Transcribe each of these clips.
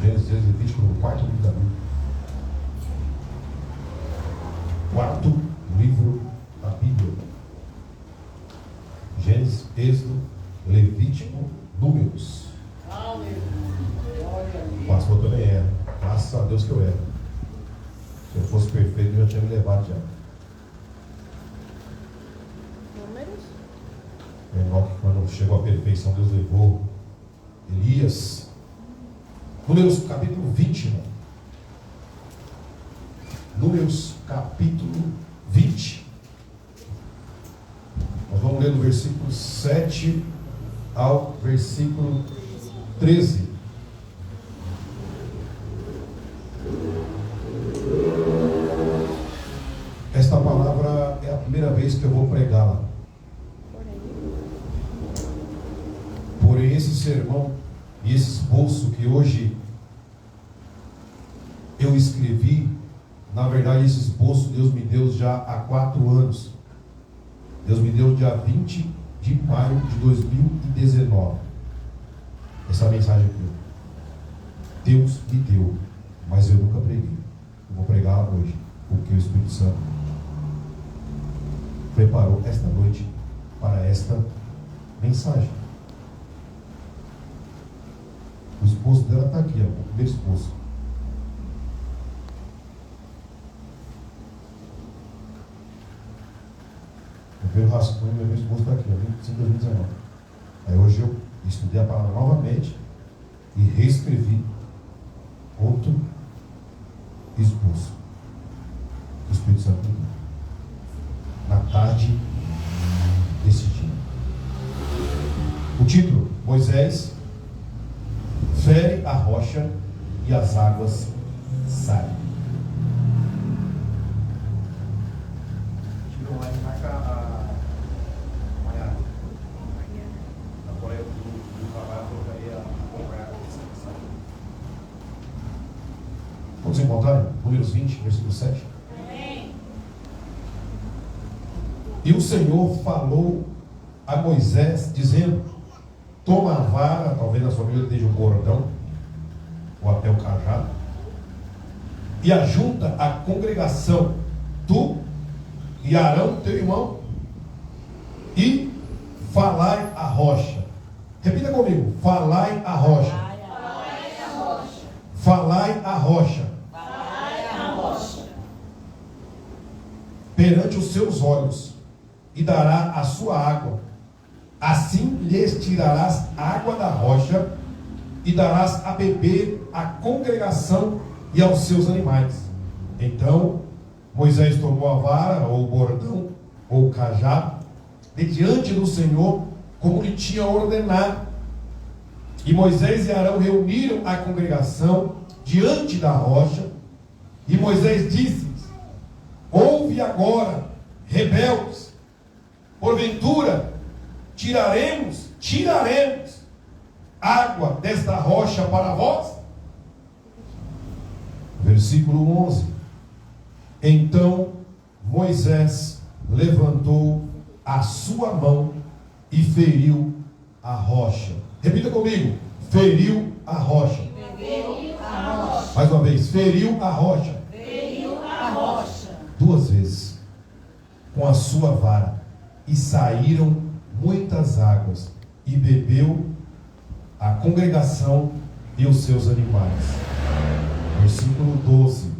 Gênesis, Levítico, no quarto livro da Bíblia. Quarto livro da Bíblia. Gênesis, Êxodo, Levítico, Números. O pastor também era. Graças a Deus que eu era. Se eu fosse perfeito, eu já tinha me levado já. Números? Enoque, quando chegou à perfeição, Deus levou Elias. Números capítulo 20, irmão. Números capítulo 20. Nós vamos ler do versículo 7 ao versículo 13. Esta palavra é a primeira vez que eu vou pregá-la. Porém, esse sermão e esse esboço que hoje eu escrevi, na verdade, esse esboço Deus me deu já há 4 anos. Deus me deu dia 20 de maio de 2019. Essa mensagem aqui. Deus me deu, mas eu nunca preguei. Eu vou pregar hoje, porque o Espírito Santo preparou esta noite para esta mensagem. O esposo dela está aqui, ó, o primeiro esposo. Eu vejo o rascunho, meu esposo está aqui, ó, 25 de 2019. Aí hoje eu estudei a palavra novamente e reescrevi outro esposo. O Espírito Santo me deu. Na tarde desse dia. O título: Moisés fere a rocha e as águas saem. Tira um like, marca a Maiara. Agora eu do trabalho colocaria a comprar. Vamos encontrar Números 20, versículo 7. E o Senhor falou a Moisés, dizendo: toma a vara, talvez na sua Bíblia esteja o bordão, ou até o cajado, e ajunta a congregação, tu e Arão, teu irmão, e falai a rocha. Repita comigo: falai a rocha. Falai a rocha. Perante os seus olhos, e dará a sua água. Assim lhes tirarás água da rocha, e darás a beber à congregação e aos seus animais. Então Moisés tomou a vara, ou o bordão, ou o cajado, de diante do Senhor, como lhe tinha ordenado. E Moisés e Arão reuniram a congregação diante da rocha, e Moisés disse-lhes: ouve agora, rebeldes, porventura tiraremos água desta rocha para vós? Versículo 11. Então Moisés levantou a sua mão e feriu a rocha. Repita comigo: feriu a rocha. Mais uma vez: feriu a rocha. 2 vezes com a sua vara, e saíram muitas águas, e bebeu a congregação e os seus animais. Versículo 12.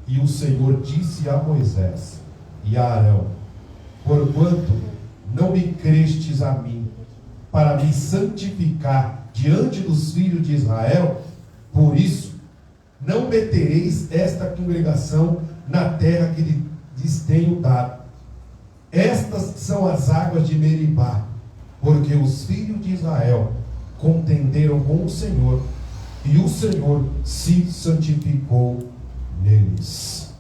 E o Senhor disse a Moisés e a Arão: porquanto não me crestes a mim, para me santificar diante dos filhos de Israel, por isso não metereis esta congregação na terra que lhes tenho dado. Estas são as águas de Meribá, porque os filhos de Israel contenderam com o Senhor, e o Senhor se santificou neles.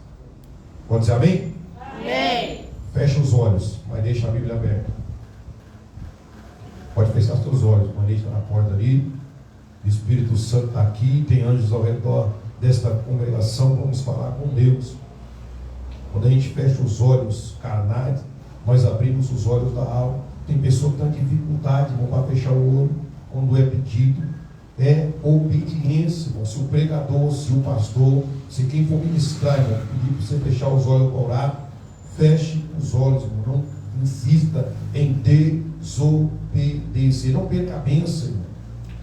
Pode dizer amém? Amém. Fecha os olhos, mas deixa a Bíblia aberta. Pode fechar os teus olhos, mas deixa na porta ali. O Espírito Santo está aqui, tem anjos ao redor desta congregação. Vamos falar com Deus. Quando a gente fecha os olhos carnais, nós abrimos os olhos da alma. Tem pessoa que tem dificuldade, para fechar o olho quando é pedido. é obediência, irmão. Se o pregador, se o pastor, se quem for ministrar, irmão, pedir para você fechar os olhos para orar, feche os olhos, irmão. Não insista em desobedecer. Não perca a bênção, irmão.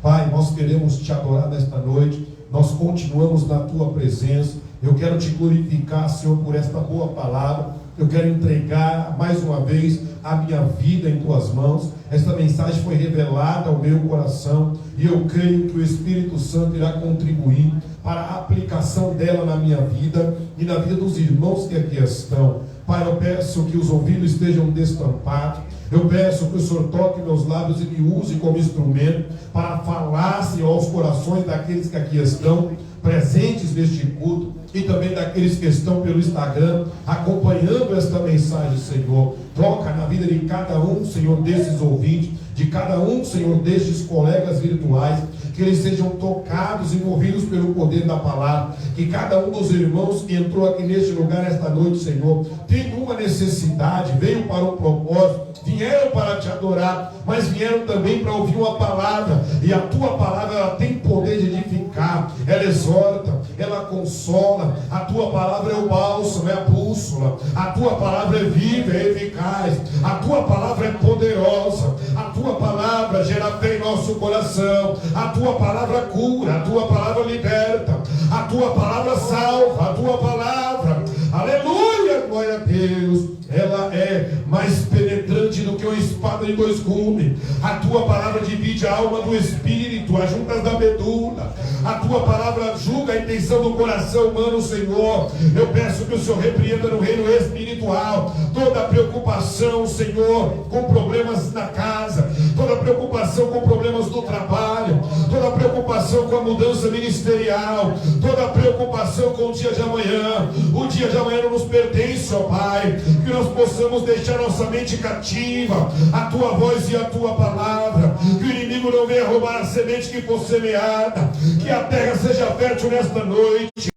Pai, nós queremos te adorar nesta noite. Nós continuamos na tua presença. Eu quero te glorificar, Senhor, por esta boa palavra. Eu quero entregar mais uma vez a minha vida em tuas mãos. Esta mensagem foi revelada ao meu coração e eu creio que o Espírito Santo irá contribuir para a aplicação dela na minha vida e na vida dos irmãos que aqui estão. Pai, eu peço que os ouvidos estejam destampados. Eu peço que o Senhor toque meus lábios e me use como instrumento para falar, Senhor, aos corações daqueles que aqui estão presentes neste culto e também daqueles que estão pelo Instagram acompanhando esta mensagem, Senhor. Toca na vida de cada um, Senhor, desses ouvintes, de cada um, Senhor, destes colegas virtuais, que eles sejam tocados e movidos pelo poder da palavra, que cada um dos irmãos que entrou aqui neste lugar esta noite, Senhor, tem uma necessidade, veio para um propósito, vieram para te adorar, mas vieram também para ouvir uma palavra, e a tua palavra, ela tem poder de edificar, ela exorta, ela consola, a tua palavra é o bálsamo, é a bússola, a tua palavra é viva, é eficaz, a tua palavra é poderosa, a tua palavra gera fé em nosso coração, a tua palavra cura, a tua palavra liberta, a tua palavra salva, a tua palavra, aleluia, glória a Deus, ela é mais penetrante do que uma espada de dois gumes. A tua palavra divide a alma do espírito, as juntas da medula. A tua palavra julga a intenção do coração humano, Senhor. Eu peço que o Senhor repreenda no reino espiritual toda a preocupação, Senhor, com problemas na casa, toda a preocupação com problemas do trabalho, toda a preocupação com a mudança ministerial, toda a preocupação com o dia de amanhã. O dia de amanhã não nos pertence, ó Pai. Que nós possamos deixar nossa mente cativa a tua voz e a tua palavra, que o inimigo não venha roubar a semente que for semeada, que a terra seja fértil nesta noite,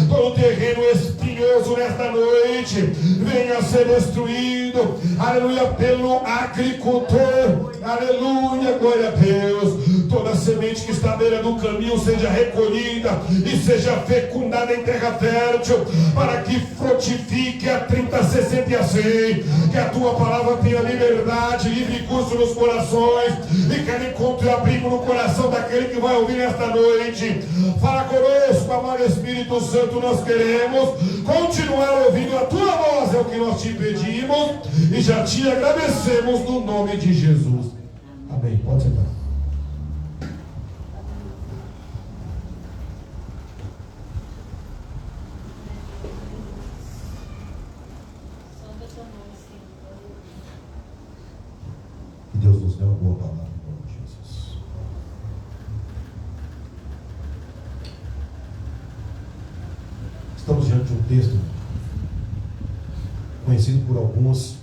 todo terreno espinhoso nesta noite venha a ser destruído, aleluia, pelo agricultor, aleluia, glória a Deus. Toda semente que está à beira do caminho seja recolhida e seja fecundada em terra fértil, para que frutifique a 30, 60 e a 100, que a tua palavra tenha liberdade, livre curso nos corações, e que ela encontre abrigo no coração daquele que vai ouvir nesta noite. Fala conosco, amado Espírito Santo, nós queremos continuar ouvindo a tua voz, é o que nós te pedimos e já te agradecemos no nome de Jesus. Amém. Pode sentar. Que Deus nos dê uma boa palavra em nome de Jesus. Estamos diante de um texto conhecido por alguns,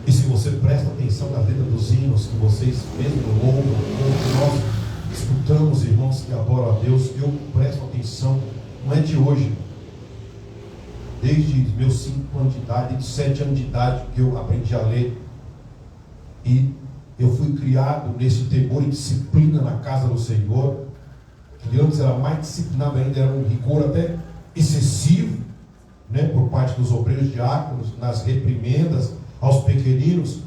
e se você presta atenção na letra dos hinos que vocês mesmo louvam, ou que nós escutamos, irmãos que adoram a Deus, eu presto atenção, não é de hoje, desde meus 5 anos de idade, desde 7 anos de idade que eu aprendi a ler, e eu fui criado nesse temor e disciplina na casa do Senhor, que antes era mais disciplinado ainda, era um rigor até excessivo, né, por parte dos obreiros diáconos, nas reprimendas aos pequeninos,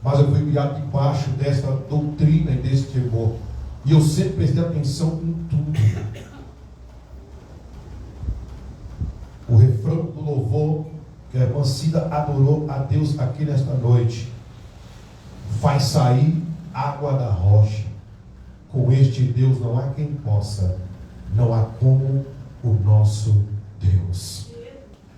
mas eu fui criado debaixo desta doutrina e desse temor, e eu sempre prestei atenção em tudo. O refrão do louvor que a irmã Cida adorou a Deus aqui nesta noite: faz sair água da rocha, com este Deus não há quem possa, não há como o nosso Deus.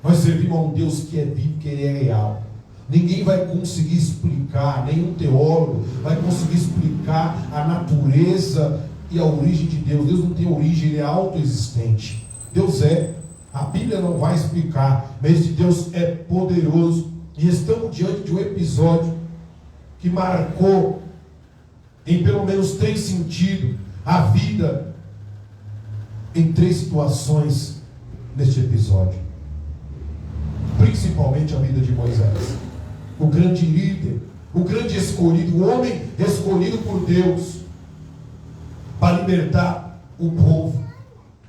Nós servimos a um Deus que é vivo, que ele é real. Ninguém vai conseguir explicar, nenhum teólogo vai conseguir explicar a natureza e a origem de Deus. Deus não tem origem, ele é autoexistente. Deus é. A Bíblia não vai explicar, mas esse Deus é poderoso. E estamos diante de um episódio que marcou, em pelo menos 3 sentidos, a vida em 3 situações neste episódio. Principalmente a vida de Moisés, o grande líder, o grande escolhido, o homem escolhido por Deus, libertar o povo.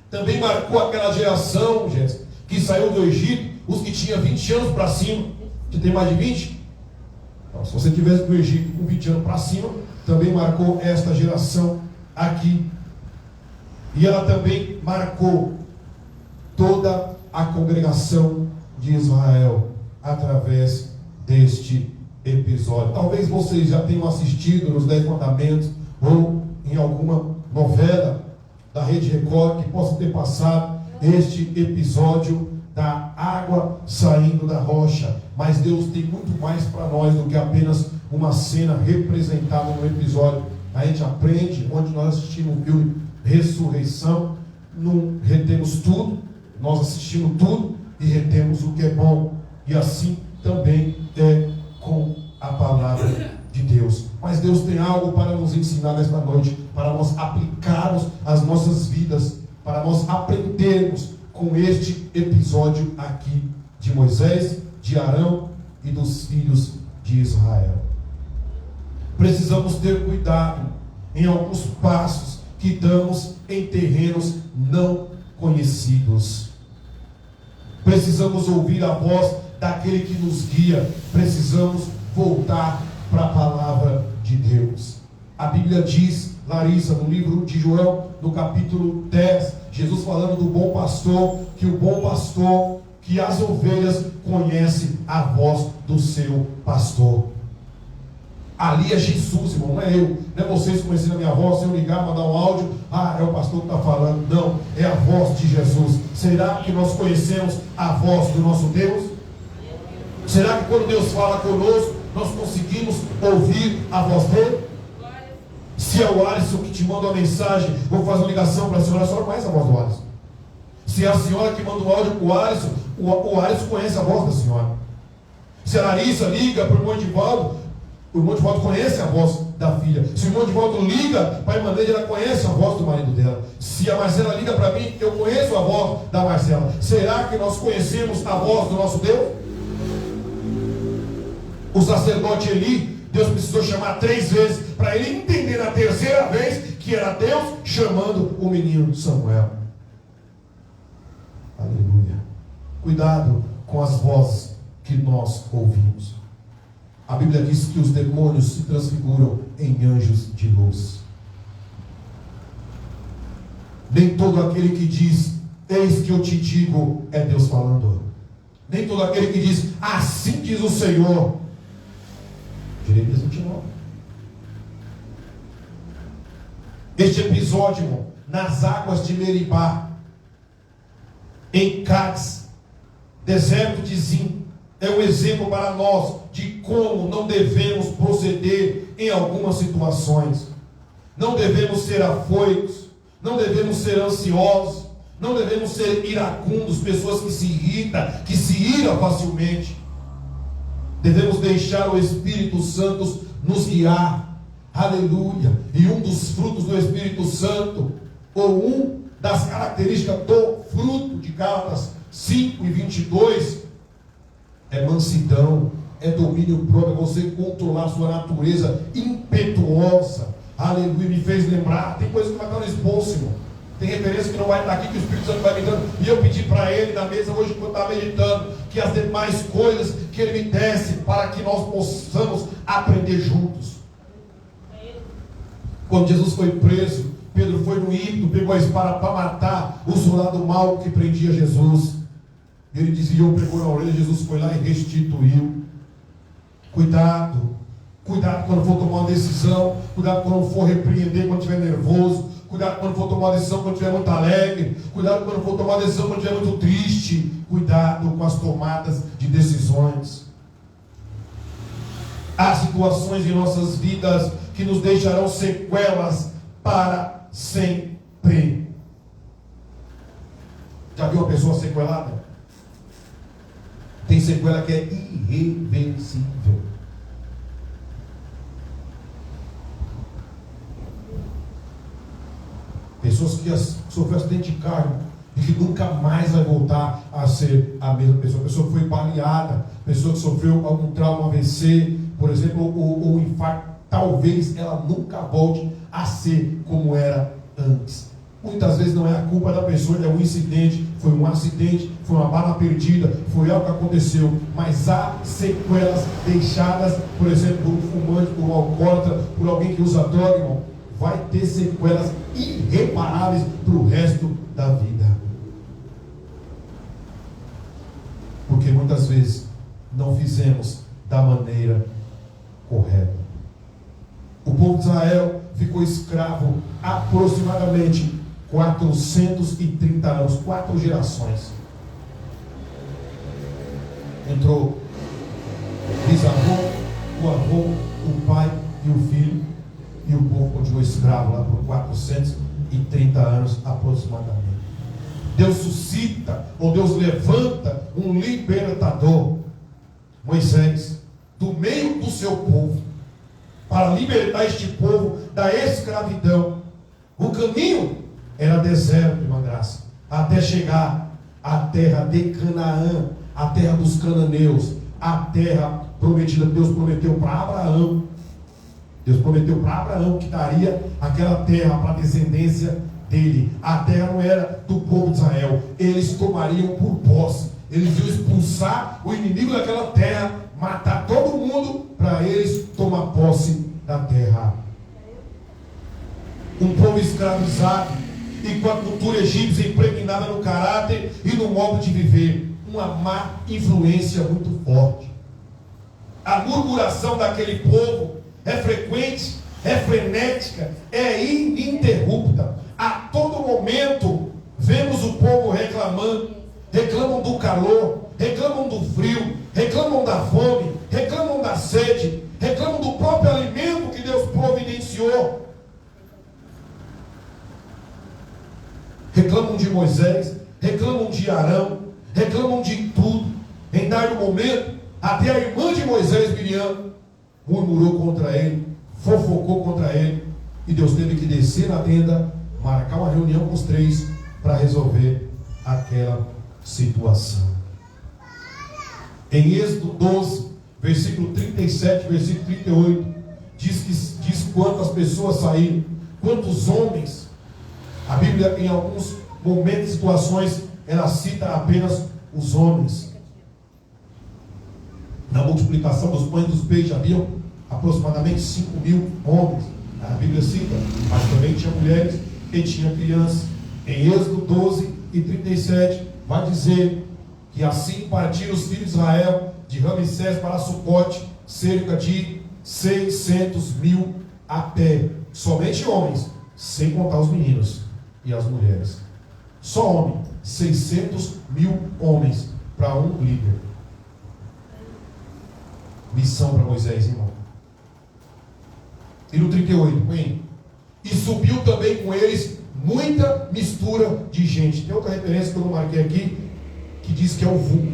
Também marcou aquela geração, Jéssica, que saiu do Egito, os que tinham 20 anos para cima. Você tem mais de 20? Então, se você tivesse do Egito com 20 anos para cima, também marcou esta geração aqui. E ela também marcou toda a congregação de Israel através deste episódio. Talvez vocês já tenham assistido nos 10 Mandamentos ou em alguma novela da Rede Record que possa ter passado este episódio da água saindo da rocha. Mas Deus tem muito mais para nós do que apenas uma cena representada no episódio. A gente aprende, onde nós assistimos o filme Ressurreição, não retemos tudo, nós assistimos tudo e retemos o que é bom. E assim também é com a palavra de Deus. Mas Deus tem algo para nos ensinar nesta noite, para nós aplicarmos as nossas vidas, para nós aprendermos com este episódio aqui de Moisés, de Arão e dos filhos de Israel. Precisamos ter cuidado em alguns passos que damos em terrenos não conhecidos. Precisamos ouvir a voz daquele que nos guia. Precisamos voltar para a palavra de Deus. A Bíblia diz, Larissa, no livro de João, no capítulo 10, Jesus falando do bom pastor, que o bom pastor, que as ovelhas conhecem a voz do seu pastor. Ali é Jesus, irmão, não é eu. Não é vocês conhecendo a minha voz, se eu ligar, mandar um áudio, é o pastor que está falando. Não, é a voz de Jesus. Será que nós conhecemos a voz do nosso Deus? Será que quando Deus fala conosco, nós conseguimos ouvir a voz dele? Se é o Alisson que te manda uma mensagem, vou fazer uma ligação para a senhora conhece a voz do Alisson. Se é a senhora que manda um áudio para o Alisson, o Alisson conhece a voz da senhora. Se a Larissa liga para o irmão Edivaldo, o irmão Edivaldo conhece a voz da filha. Se o irmão Edivaldo liga para a irmã dele, ela conhece a voz do marido dela. Se a Marcela liga para mim, eu conheço a voz da Marcela. Será que nós conhecemos a voz do nosso Deus? O sacerdote Eli, Deus precisou chamar 3 vezes para ele entender na terceira vez que era Deus chamando o menino Samuel. Aleluia. Cuidado com as vozes que nós ouvimos. A Bíblia diz que os demônios se transfiguram em anjos de luz. Nem todo aquele que diz, eis que eu te digo, é Deus falando. Nem todo aquele que diz, assim diz o Senhor. Jeremias 29. Este episódio, irmão, nas águas de Meribá, em Cádiz, deserto de Zim, é um exemplo para nós de como não devemos proceder em algumas situações. Não devemos ser afoitos, não devemos ser ansiosos, não devemos ser iracundos, pessoas que se irritam, que se iram facilmente. Devemos deixar o Espírito Santo nos guiar. Aleluia. E um dos frutos do Espírito Santo, ou das características do fruto de Gálatas 5:22, é mansidão, é domínio próprio, é você controlar a sua natureza impetuosa. Aleluia. Me fez lembrar, tem coisa que vai estar no esboço, irmão. Tem referência que não vai estar aqui, que o Espírito Santo vai me dando. E eu pedi para ele na mesa hoje, quando eu estava meditando, que as demais coisas que ele me desse, para que nós possamos aprender juntos. Quando Jesus foi preso, Pedro foi no ímpeto, pegou a espada para matar o soldado mal que prendia Jesus. Ele desviou, pegou na orelha, Jesus foi lá e restituiu. Cuidado quando for tomar uma decisão, cuidado quando for repreender, quando estiver nervoso, cuidado quando for tomar uma decisão, quando estiver muito alegre, cuidado quando for tomar uma decisão, quando estiver muito triste. Cuidado com as tomadas de decisões. Há situações em nossas vidas que nos deixarão sequelas para sempre. Já viu uma pessoa sequelada? Tem sequela que é irreversível. Pessoas que sofreram acidente de carro e que nunca mais vai voltar a ser a mesma pessoa. A pessoa que foi baleada, pessoa que sofreu algum trauma, AVC, por exemplo, ou infarto. Talvez ela nunca volte a ser como era antes. Muitas vezes não é a culpa da pessoa, é um incidente, foi um acidente, foi uma bala perdida, foi algo que aconteceu, mas há sequelas deixadas, por exemplo, por um fumante, por um alcoólatra, por alguém que usa droga, irmão, vai ter sequelas irreparáveis para o resto da vida. Porque muitas vezes não fizemos da maneira correta. O povo de Israel ficou escravo aproximadamente 430 anos, 4 gerações. Entrou o bisavô, o avô, o pai e o filho, e o povo continuou escravo lá por 430 anos aproximadamente. Deus suscita, ou Deus levanta um libertador, Moisés, do meio do seu povo, para libertar este povo da escravidão. O caminho era deserto, irmã Graça, até chegar à terra de Canaã, a terra dos cananeus, a terra prometida. Deus prometeu para Abraão. Deus prometeu para Abraão que daria aquela terra para a descendência dele. A terra não era do povo de Israel, eles tomariam por posse. Eles iam expulsar o inimigo daquela terra, matar todo mundo, para eles tomar posse da terra. Um povo escravizado e com a cultura egípcia impregnada no caráter e no modo de viver. Uma má influência muito forte. A murmuração daquele povo é frequente, é frenética, é ininterrupta. A todo momento vemos o povo reclamando. Reclamam do calor, reclamam do frio, reclamam da fome, reclamam da sede, reclamam do próprio alimento que Deus providenciou. Reclamam de Moisés, reclamam de Arão, reclamam de tudo. Em dado momento, até a irmã de Moisés, Miriam, murmurou contra ele, fofocou contra ele, e Deus teve que descer na tenda, marcar uma reunião com os 3 para resolver aquela situação. Em Êxodo 12, versículo 37, versículo 38, diz quantas pessoas saíram, quantos homens. A Bíblia, em alguns momentos e situações, ela cita apenas os homens. Na multiplicação dos pães e dos peixes haviam aproximadamente 5.000 homens. A Bíblia cita, mas também tinha mulheres e tinha crianças. Em Êxodo 12 e 37 vai dizer que assim partiram os filhos de Israel de Ramsés para Sucote, cerca de 600.000 a pé. Somente homens, sem contar os meninos e as mulheres. Só homem, 600.000 homens para um líder. Missão para Moisés, irmão. E no 38, põe. E subiu também com eles muita mistura de gente. Tem outra referência que eu não marquei aqui, que diz que é o vulgo.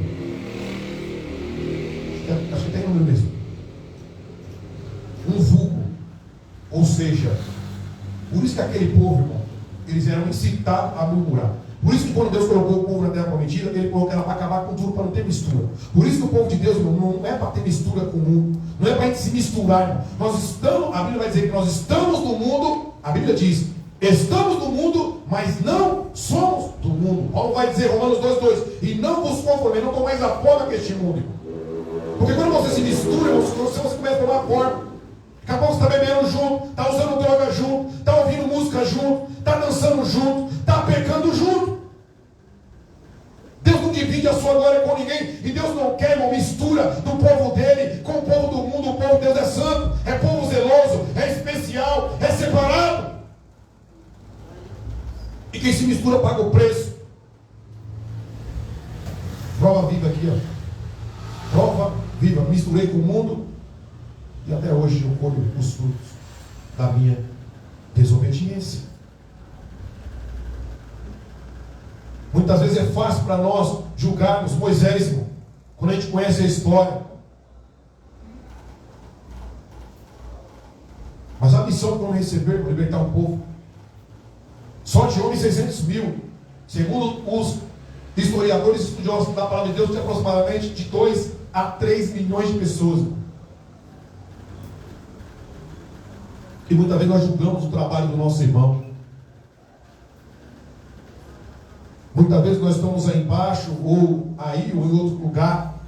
Acho que tem no meu mesmo. Um vulgo. Ou seja, por isso que aquele povo, irmão, eles eram incitados a murmurar. Por isso que quando Deus colocou o povo na terra prometida, ele colocou ela para acabar com tudo, para não ter mistura. Por isso que o povo de Deus, irmão, não é para ter mistura com o mundo, não é para a gente se misturar, irmão. Nós estamos, a Bíblia vai dizer que nós estamos no mundo, a Bíblia diz, estamos no mundo, mas não somos do mundo. Paulo vai dizer, Romanos 2:2, e não vos conformem, não tomeis a forma que este mundo, irmão. Porque quando você se mistura, irmão, você começa a tomar forma. Daqui a pouco você está bebendo junto, está usando droga junto, está ouvindo música junto, está dançando junto, está pecando junto. Deus não divide a sua glória com ninguém. E Deus não quer uma mistura do povo dele com o povo do mundo. O povo de Deus é santo, é povo zeloso, é especial, é separado. E quem se mistura paga o preço. Prova viva aqui, ó. Prova viva. Misturei com o mundo e até hoje eu colho os frutos da minha desobediência. Muitas vezes é fácil para nós julgarmos Moisés, irmão, quando a gente conhece a história. Mas a missão que vamos receber para libertar o povo, só de homens 600.000, segundo os historiadores estudiosos da palavra de Deus, tem aproximadamente de 2 a 3 milhões de pessoas. E muitas vezes nós julgamos o trabalho do nosso irmão. Muitas vezes nós estamos aí embaixo, ou aí, ou em outro lugar,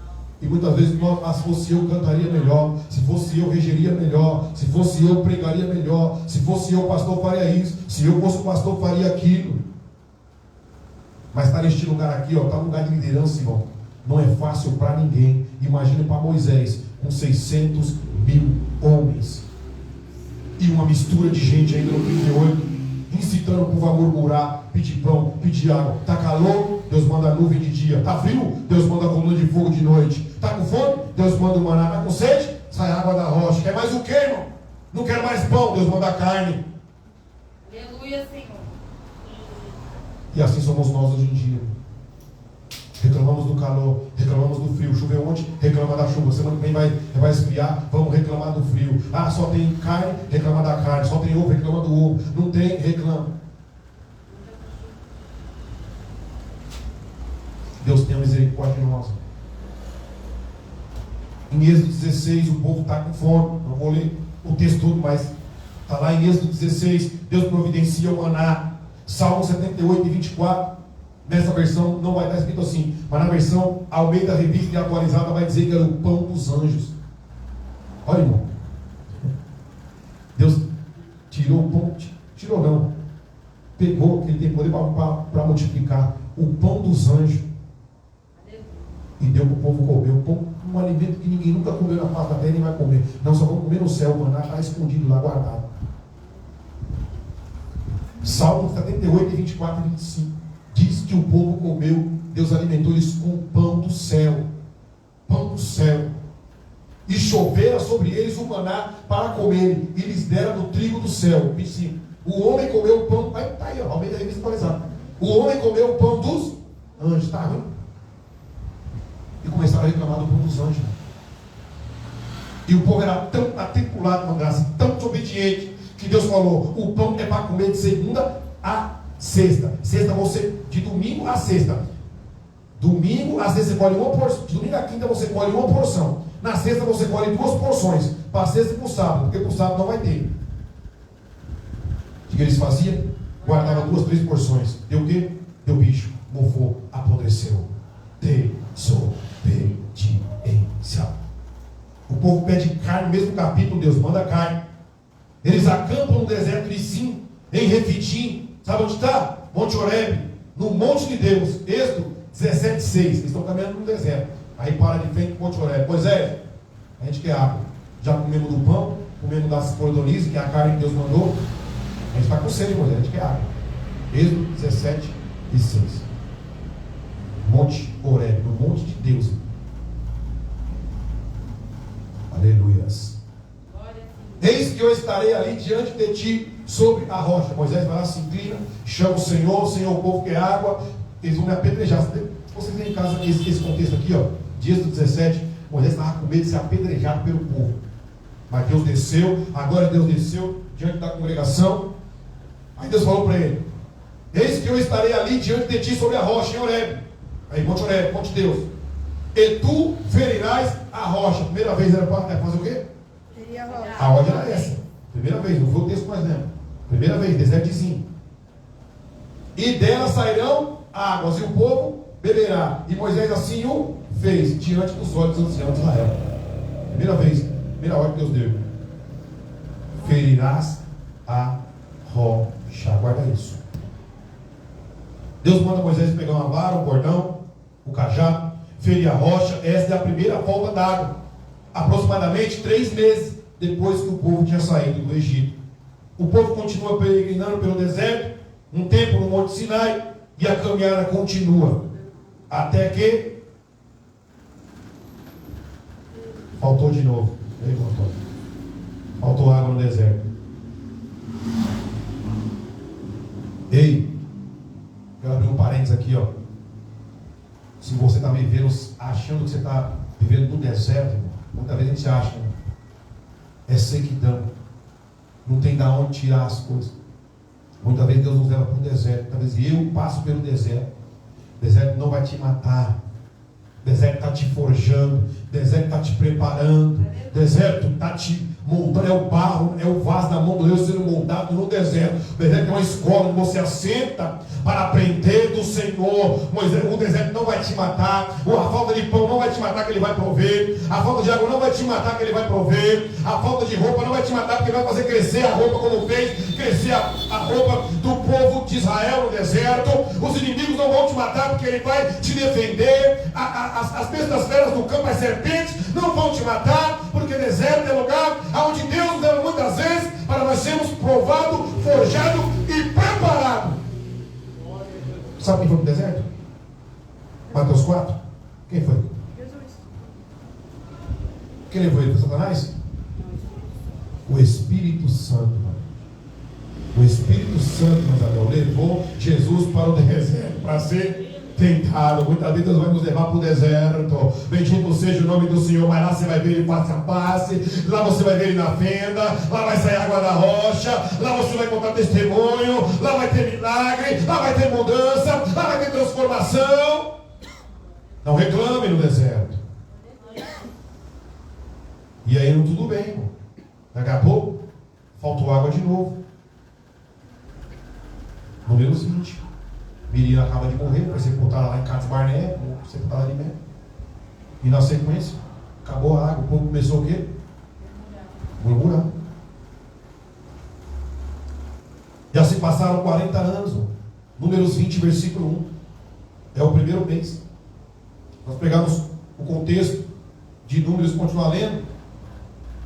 e muitas vezes se fosse eu cantaria melhor, se fosse eu regeria melhor, se fosse eu pregaria melhor, se fosse eu pastor faria isso, se eu fosse pastor faria aquilo. Mas está neste lugar aqui, está no lugar de liderança, irmão. Não é fácil para ninguém. Imagine para Moisés, com 600 mil homens, e uma mistura de gente ainda no 38, incitando o povo a murmurar, pedir pão, pedir água. Está calor? Deus manda nuvem de dia. Está frio? Deus manda coluna de fogo de noite. Está com fome? Deus manda o maná. Está com sede? Sai água da rocha. Quer mais o quê, irmão? Não quer mais pão? Deus manda carne. Aleluia, Senhor. E assim somos nós hoje em dia. Reclamamos do calor, reclamamos do frio. Choveu ontem, reclama da chuva. Semana que vem vai esfriar, vamos reclamar do frio. Ah, só tem carne, reclama da carne. Só tem ovo, reclama do ovo. Não tem, reclama. Deus tenha misericórdia de nós. Em Êxodo 16, o povo está com fome. Não vou ler o texto todo, mas está lá em Êxodo 16. Deus providencia o maná. Salmo 78 e 24. Nessa versão não vai estar escrito assim, mas na versão Almeida Revista e Atualizada vai dizer que era o pão dos anjos. Olha, irmão. Deus tirou o pão, tirou não, pegou, que ele tem poder para multiplicar o pão dos anjos e deu para o povo comer. O pão, um alimento que ninguém nunca comeu na face da terra e nem vai comer. Não, só vamos comer no céu, o maná está escondido lá, guardado. Salmo 78, 24 e 25. Diz que o povo comeu, Deus alimentou eles com o pão do céu. Pão do céu. E chovera sobre eles o maná para comer. E lhes dera do trigo do céu. 25. O homem comeu o pão. Está aí, ó. Almeida Revista Atualizada. O homem comeu o pão dos anjos. Está ruim? E começaram a reclamar do pão dos anjos. E o povo era tão atribulado, uma graça, tão desobediente, que Deus falou: o pão é para comer de segunda a sexta. Sexta você, de domingo a sexta. Domingo, às vezes você colhe uma porção. De domingo a quinta você colhe uma porção. Na sexta você colhe 2 porções. Para sexta e para o sábado, porque para o sábado não vai ter. O que eles faziam? Guardavam 2, 3 porções. Deu o quê? Deu bicho, mofou, apodreceu. Desobediência. O povo pede carne, no mesmo capítulo, Deus manda carne. Eles acampam no deserto de Sim, em Refidim. Sabe onde está? Monte Horebe, no monte de Deus. Êxodo 17:6. Eles estão caminhando no deserto. Aí para de frente com o Monte Horebe. Pois é, a gente quer água. Já comemos do pão, comemos das cordonices, que é a carne que Deus mandou. A gente está com sede, Moisés, a gente quer água. Êxodo 17:6. Monte Horebe, no monte de Deus. Aleluias. Eis que eu estarei ali diante de ti sobre a rocha. Moisés vai lá, se inclina, chama o Senhor, o povo quer água, eles vão me apedrejar. Se vocês têm em casa esse contexto aqui, de Êxodo 17, Moisés estava com medo de ser apedrejado pelo povo. Mas Deus desceu, agora Deus desceu diante da congregação. Aí Deus falou para ele: eis que eu estarei ali diante de ti sobre a rocha, em Horebe. Aí, Monte Horebe, Monte de Deus. E tu ferirás a rocha. Primeira vez era para fazer o quê? A ordem era essa. Primeira vez, não foi o texto mais lembro. Primeira vez, deserto de Zim. E dela sairão águas, e o povo beberá. E Moisés assim o fez, diante dos olhos dos anciãos de Israel. Primeira vez, primeira ordem que Deus deu. Ferirás a rocha. Guarda isso. Deus manda Moisés pegar uma vara, um cordão, o cajado, ferir a rocha. Esta é a primeira falta d'água. Aproximadamente 3 meses depois que o povo tinha saído do Egito. O povo continua peregrinando pelo deserto, um tempo no Monte Sinai, e a caminhada continua. Até que faltou de novo. Faltou água no deserto. Ei, eu abri um parênteses aqui, Se você está vivendo, achando que você está vivendo no deserto, irmão, muitas vezes a gente acha, né? É sequidão. Não tem de onde tirar as coisas. Muitas vezes Deus nos leva para um deserto. Muitas vezes eu passo pelo deserto. O deserto não vai te matar. O deserto está te forjando. O deserto está te preparando. O deserto está te moldando, é o barro, é o vaso na mão de Deus sendo moldado no deserto. O deserto é uma escola onde você assenta para aprender do Senhor. O deserto não vai te matar, a falta de pão não vai te matar, que Ele vai prover, a falta de água não vai te matar, que Ele vai prover, a falta de roupa não vai te matar, porque Ele vai fazer crescer a roupa, como fez crescer a roupa do povo de Israel no deserto. Os inimigos não vão te matar, porque Ele vai te defender. As bestas feras do campo, as serpentes, não vão te matar, porque deserto é lugar onde Deus nos leva muitas vezes para nós sermos provados, forjados e preparados. Sabe quem foi para o deserto? Mateus 4? Quem foi? Jesus. Quem levou ele? Foi Satanás? O Espírito Santo. O Espírito Santo, Isabel, levou Jesus para o deserto para ser tentado. Muitas vezes Deus vai nos levar para o deserto. Bendito seja o nome do Senhor. Mas lá você vai ver Ele face a face, lá você vai ver Ele na fenda, lá vai sair água da rocha, lá você vai contar testemunho, lá vai ter milagre, lá vai ter mudança, lá vai ter transformação. Não reclame no deserto. E aí não tudo bem, irmão. Daqui a pouco faltou água de novo. Números 20. Miriam acaba de morrer, foi sepultada lá em Cades Barnea, sepultada ali mesmo. E na sequência, acabou a água, o povo começou o quê? Murmurar. Já se passaram 40 anos. Números 20, versículo 1. É o primeiro mês. Nós pegamos o contexto de Números, continuar lendo,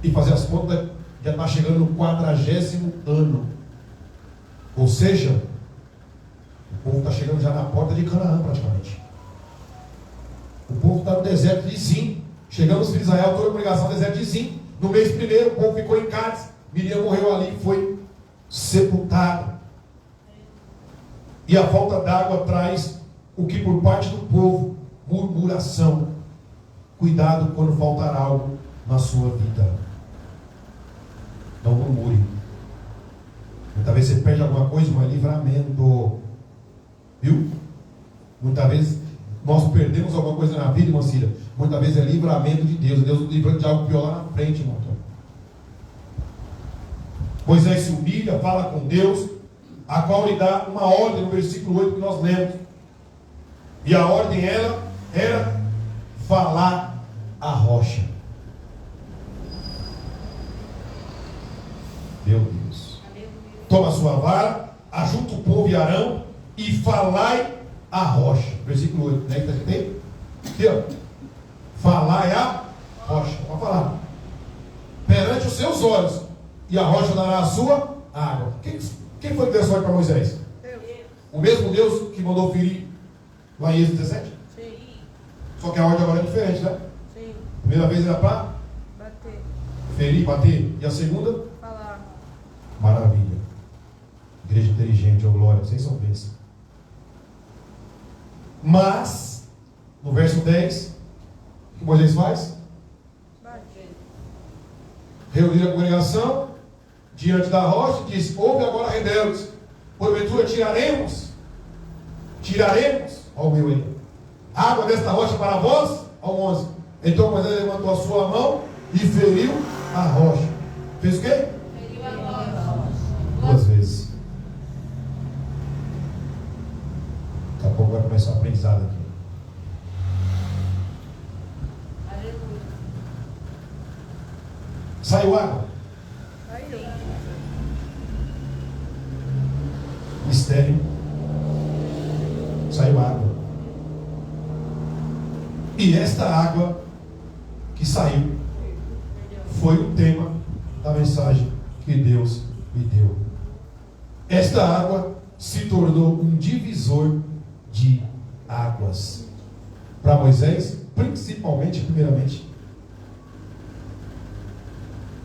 e fazer as contas, já está chegando no 40º ano. Ou seja, o povo está chegando já na porta de Canaã, praticamente. O povo está no deserto de Zim. Chegando os filhos de Israel, toda a congregação no deserto de Zim. No mês primeiro, o povo ficou em Cádiz. Miriam morreu ali e foi sepultada. E a falta d'água traz o que por parte do povo? Murmuração. Cuidado quando faltar algo na sua vida. Não murmure. Muitas vezes você perde alguma coisa, mas é livramento. Viu? Muitas vezes nós perdemos alguma coisa na vida, irmã Cília. Muitas vezes é livramento de Deus. Deus nos livrando de algo pior lá na frente, irmão. Moisés se humilha, fala com Deus, a qual lhe dá uma ordem no versículo 8 que nós lemos. E a ordem era falar à rocha. Meu Deus. Toma a sua vara, ajunta o povo e Arão e falai a rocha. Versículo 8, né? Que tem? Aqui, ó. Falai a rocha. Pode falar. Perante os seus olhos, e a rocha dará a sua água. Quem foi que deu essa ordem para Moisés? Deus. O mesmo Deus que mandou ferir lá em Êxodo 17? Sim. Só que a ordem agora é diferente, né? Sim. A primeira vez era para Bater. ferir, bater. E a segunda? Falar. Maravilha. Igreja inteligente, ó glória, vocês são bênçãos. Mas, no verso 10, o que Moisés faz? Bate. Reunir a congregação diante da rocha e diz: ouve agora, rebeldes, porventura tiraremos, ó o meu aí, água desta rocha para vós, ao 11. Então Moisés levantou a sua mão e feriu a rocha. Fez o quê? Feriu a rocha. 2 vezes. Daqui a pouco vai começar o aprendizado aqui. Aleluia. Saiu água. Saiu. Mistério. Saiu água. E esta água que saiu foi o tema da mensagem que Deus me deu. Esta água se tornou um divisor de águas para Moisés, principalmente, primeiramente,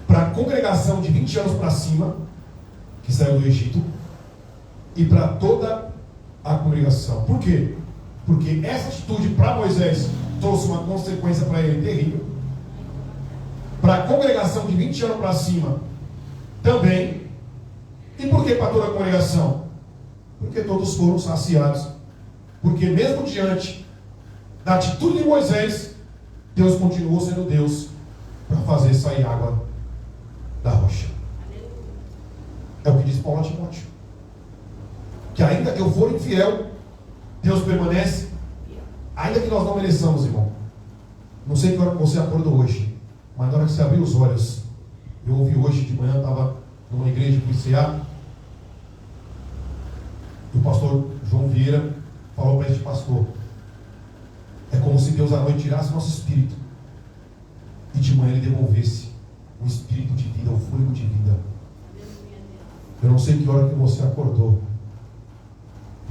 para a congregação de 20 anos para cima, que saiu do Egito, e para toda a congregação. Por quê? Porque essa atitude para Moisés trouxe uma consequência para ele terrível. Para a congregação de 20 anos para cima também. E por que para toda a congregação? Porque todos foram saciados. Porque mesmo diante da atitude de Moisés, Deus continuou sendo Deus para fazer sair água da rocha. É o que diz Paulo a Timóteo. Que ainda que eu for infiel, Deus permanece, ainda que nós não mereçamos, irmão. Não sei que hora que você acordou hoje, mas na hora que você abriu os olhos, eu ouvi hoje de manhã, eu estava numa igreja com ICA, e o pastor João Vieira falou para este pastor: é como se Deus à noite tirasse nosso espírito e de manhã ele devolvesse o espírito de vida, o fôlego de vida. Eu não sei que hora que você acordou.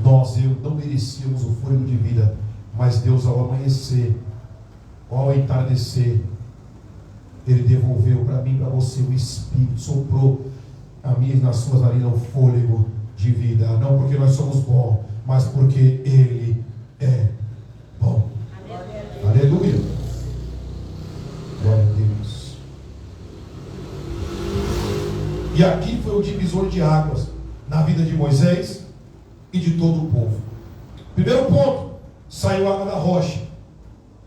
Eu não merecíamos o fôlego de vida, mas Deus, ao amanhecer, ao entardecer, Ele devolveu para mim, para você, o Espírito, soprou a mim nas suas narinas o fôlego de vida. Não porque nós somos bons, mas porque Ele é bom. Aleluia. Glória a Deus. E aqui foi o divisor de águas na vida de Moisés e de todo o povo. Primeiro ponto: saiu água da rocha.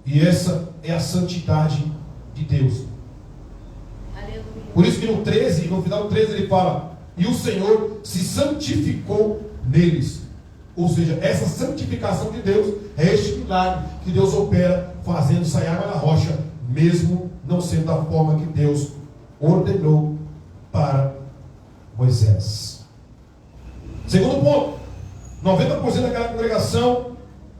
E essa é a santidade de Deus. Aleluia. Por isso que no 13, no final do 13 ele fala: e o Senhor se santificou neles. Ou seja, essa santificação de Deus é este milagre que Deus opera, fazendo sair água da rocha, mesmo não sendo da forma que Deus ordenou para Moisés. Segundo ponto: 90% daquela congregação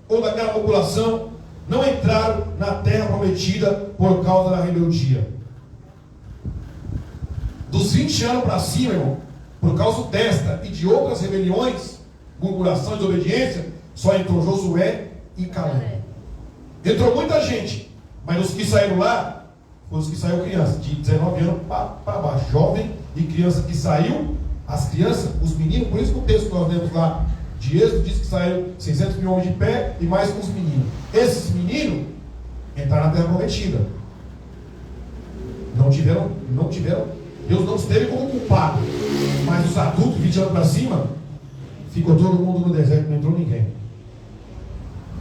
ou daquela população não entraram na terra prometida por causa da rebeldia. Dos 20 anos para cima, irmão, por causa desta e de outras rebeliões, murmuração e desobediência, só entrou Josué e Caleb. Entrou muita gente, mas os que saíram lá foram os que saíram crianças, de 19 anos para baixo, jovem e criança que saiu. As crianças, os meninos, por isso que o texto que nós lemos lá de Êxodo diz que saíram 600 mil homens de pé e mais com os meninos. Esses meninos entraram na terra prometida. Não tiveram, Deus não esteve como culpado. Mas os adultos, 20 anos para cima, ficou todo mundo no deserto, não entrou ninguém.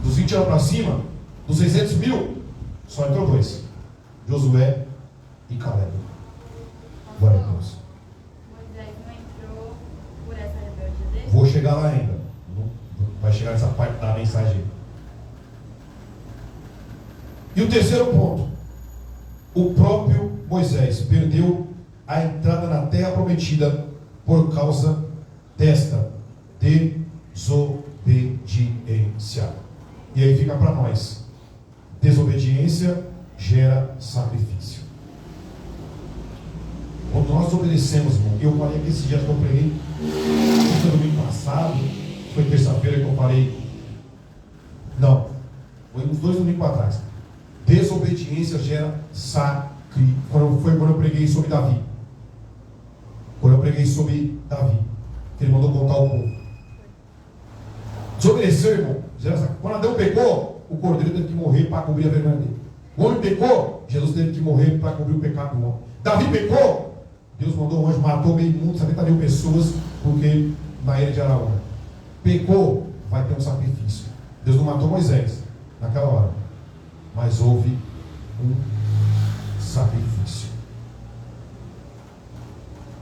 Dos 20 anos para cima, dos 600 mil, só entrou dois: Josué e Caleb. Glória a Deus. Moisés não entrou por essa rebeldia dele? Vou chegar lá ainda. Vai chegar nessa parte da mensagem. E o terceiro ponto: o próprio Moisés perdeu a entrada na terra prometida por causa desta desobediência. E aí fica para nós: desobediência gera sacrifício. Quando nós obedecemos, irmão, eu falei aqui esse dia que eu preguei, foi domingo passado, foi terça-feira que eu falei, não, foi uns 2 domingos atrás. Desobediência gera sacrifício. Foi quando eu preguei sobre Davi. Quando eu preguei sobre Davi, que ele mandou contar o povo. Desobedecer, irmão, gera sacrifício. Quando Adão pecou, o cordeiro teve que morrer para cobrir a vergonha dele. O homem pecou, Jesus teve que morrer para cobrir o pecado do homem. Davi pecou, Deus mandou um anjo, matou meio mundo, 70 mil pessoas, porque na ilha de Araúna. Pecou, vai ter um sacrifício. Deus não matou Moisés naquela hora, mas houve um sacrifício.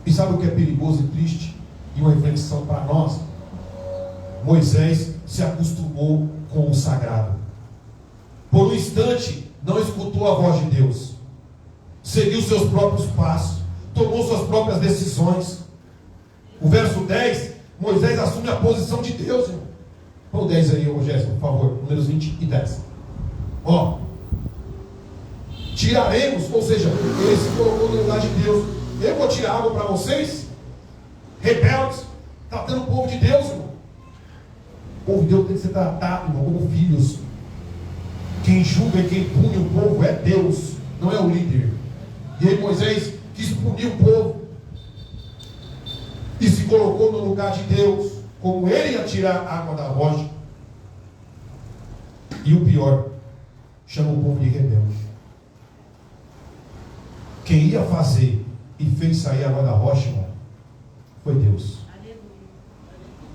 E sabe o que é perigoso e triste? E uma reflexão para nós: Moisés se acostumou com o sagrado. Por um instante não escutou a voz de Deus, seguiu seus próprios passos, tomou suas próprias decisões. O verso 10, Moisés assume a posição de Deus, irmão. Põe o 10 aí, Jéssica, por favor, números 20 e 10. Ó, tiraremos, ou seja, ele se colocou no lugar de Deus. Eu vou tirar água para vocês, rebeldes, tratando o povo de Deus, irmão. O povo de Deus tem que ser tratado, irmão, como filhos. Quem julga e quem pune o povo é Deus, não é o líder. E aí Moisés quis punir o povo e se colocou no lugar de Deus, como ele ia tirar a água da rocha. E o pior, chamou o povo de rebelde. Quem ia fazer e fez sair a água da rocha, irmão, foi Deus.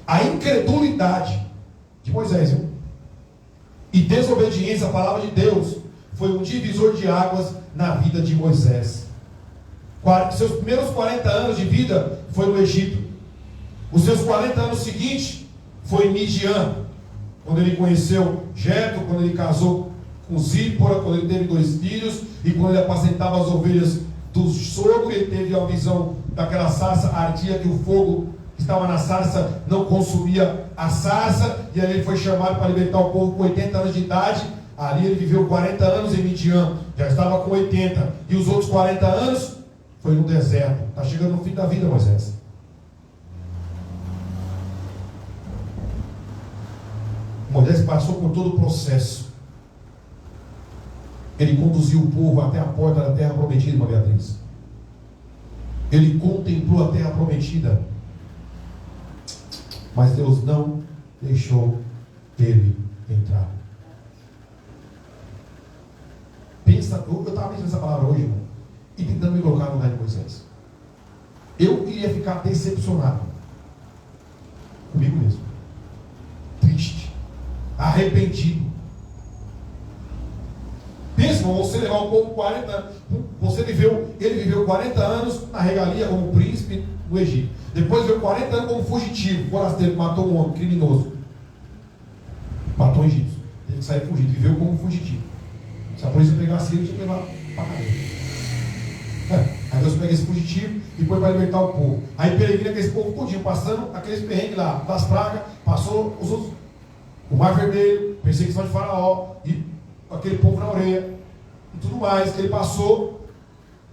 A incredulidade de Moisés, viu? E desobediência à palavra de Deus foi um divisor de águas na vida de Moisés. Seus primeiros 40 anos de vida foi no Egito. Os seus 40 anos seguintes foi em Midian, quando ele conheceu Jetro, quando ele casou com Zípora, quando ele teve 2 filhos, e quando ele apacentava as ovelhas do sogro, ele teve a visão daquela sarça ardia, que o fogo que estava na sarça não consumia a sarça, e aí ele foi chamado para libertar o povo com 80 anos de idade. Ali ele viveu 40 anos em Midian, já estava com 80, e os outros 40 anos foi no deserto. Está chegando no fim da vida, Moisés. Moisés passou por todo o processo. Ele conduziu o povo até a porta da terra prometida, irmã Beatriz. Ele contemplou a terra prometida. Mas Deus não deixou ele entrar. Pensa, eu estava pensando nessa palavra hoje, irmão, e tentando me colocar no lugar de Moisés. Eu iria ficar decepcionado comigo mesmo, triste, arrependido. Pensa, você levar um povo 40 anos, ele viveu 40 anos na regalia como príncipe no Egito. Depois viveu 40 anos como fugitivo, forasteiro, matou um homem, criminoso. Matou um egípcio. Teve que sair fugido, viveu como fugitivo. Se a polícia pegasse ele, tinha que levar para a cadeia. Aí Deus pega esse fugitivo e põe para libertar o povo. Aí peregrina aquele povo todinho, passando aqueles perrengues lá, das pragas, passou os outros, o Mar Vermelho, perseguição de Faraó, e aquele povo na orelha, e tudo mais que ele passou.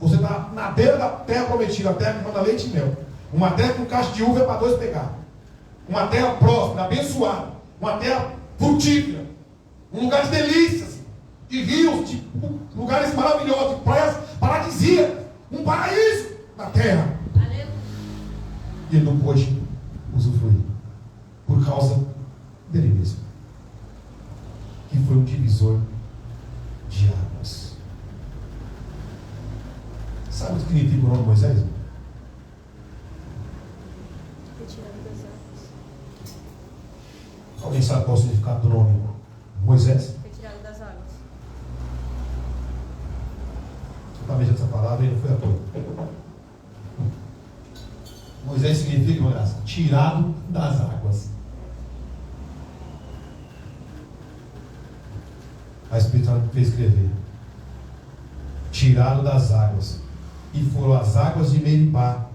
Você está na beira da terra prometida, a terra que manda leite e mel. Uma terra com cacho de uva é para 2 pegar. Uma terra próspera, abençoada. Uma terra frutífera. Um lugar de delícias, de rios, de lugares maravilhosos, de praias paradisíacas. Um paraíso na terra. Aleluia. E ele não pôde usufruir por causa dele mesmo, que foi um divisor de águas. Sabe o que significa o nome de Moisés? Retirado das águas. Alguém sabe qual é o significado do nome Moisés? Retirado das águas. Você está mexendo essa palavra e não foi à toa. Moisés significa, olha, tirado das águas. A Espírito Santo fez escrever: tirado das águas. E foram as águas de Meribá.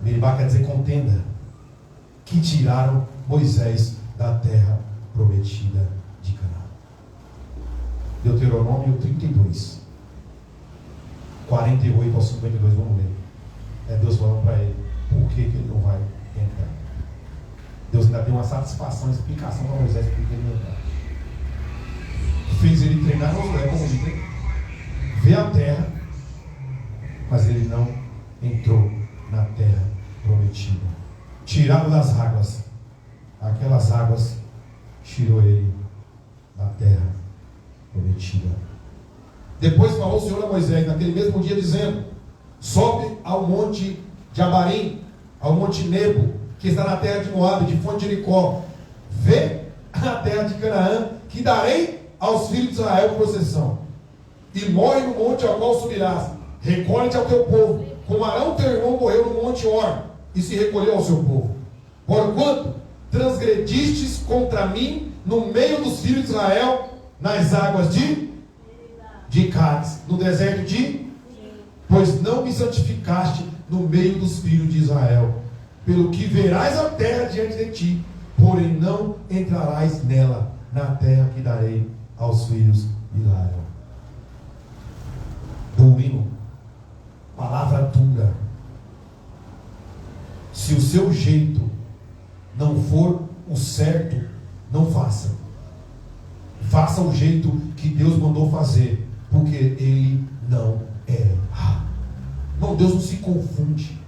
Meribá quer dizer contenda. Que tiraram Moisés da terra prometida de Canaã. Deuteronômio 32, 48 ao 52. Vamos ler. É Deus falando para ele por que ele não vai entrar. Deus ainda deu uma satisfação, uma explicação para Moisés por que ele não entrar. Fez ele treinar Josué como líder, ver a terra, mas ele não entrou na terra prometida. Tirado das águas, aquelas águas tirou ele da terra prometida. Depois falou o Senhor a Moisés naquele mesmo dia, dizendo: sobe ao monte de Abarim, ao monte Nebo, que está na terra de Moabe, de fonte de Jericó. Vê a terra de Canaã, que darei aos filhos de Israel por possessão. E morre no monte ao qual subirás. Recolhe-te ao teu povo, como Arão teu irmão morreu no monte Hor, e se recolheu ao seu povo. Porquanto transgredistes contra mim no meio dos filhos de Israel, nas águas de Cádiz, no deserto de... Pois não me santificaste no meio dos filhos de Israel. Pelo que verás a terra diante de ti, porém não entrarás nela, na terra que darei aos filhos de Israel. Domingo, palavra dura. Se o seu jeito não for o certo, não faça. Faça o jeito que Deus mandou fazer, porque Ele não é errado. Não, Deus não se confunde.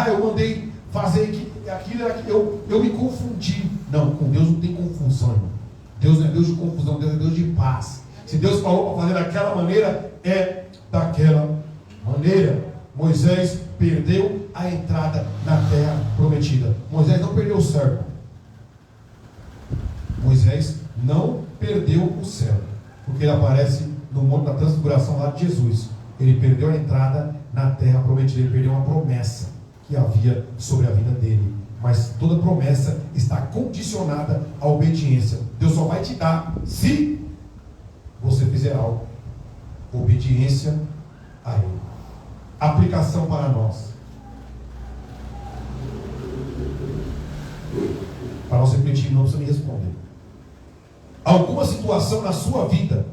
Eu mandei fazer aquilo, eu me confundi. Não, com Deus não tem confusão, irmão. Deus não é Deus de confusão, Deus é Deus de paz. Se Deus falou para fazer daquela maneira, é daquela maneira. Moisés perdeu a entrada na terra prometida. Moisés não perdeu o céu. Moisés não perdeu o céu, porque ele aparece no monte da transfiguração lá de Jesus. Ele perdeu a entrada na terra prometida, ele perdeu uma promessa que havia sobre a vida dele. Mas toda promessa está condicionada à obediência. Deus só vai te dar se você fizer algo. Obediência a Ele. Aplicação para nós. Para nós refletir, não precisa me responder. Alguma situação na sua vida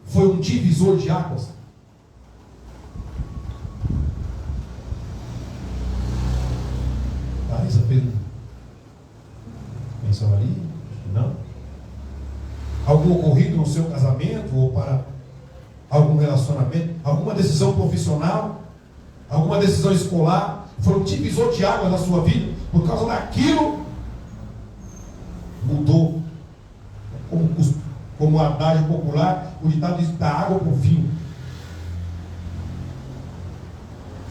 foi um divisor de águas? Larissa fez menção ali? Não? Algum ocorrido no seu casamento ou para algum relacionamento? Alguma decisão profissional? Alguma decisão escolar? Foi um divisor de águas na sua vida? Por causa daquilo, mudou. Como a adagem popular, o ditado diz: da água para o vinho.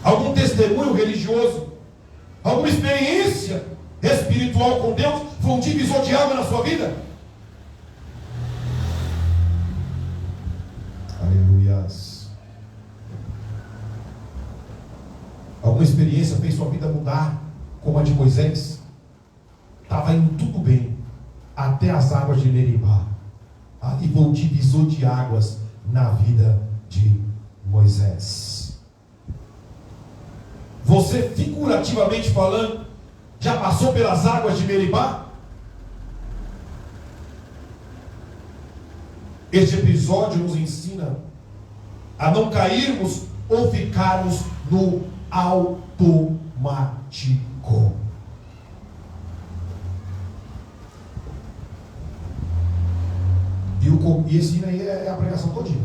Algum testemunho religioso, alguma experiência espiritual com Deus foi um divisor de água na sua vida? Aleluias. Alguma experiência fez sua vida mudar, como a de Moisés? Estava indo tudo bem, até as águas de Meribá. Ali foi um divisor de águas na vida de Moisés. Você, figurativamente falando, já passou pelas águas de Meribá? Este episódio nos ensina a não cairmos ou ficarmos no automático. E esse aí é a pregação todinha.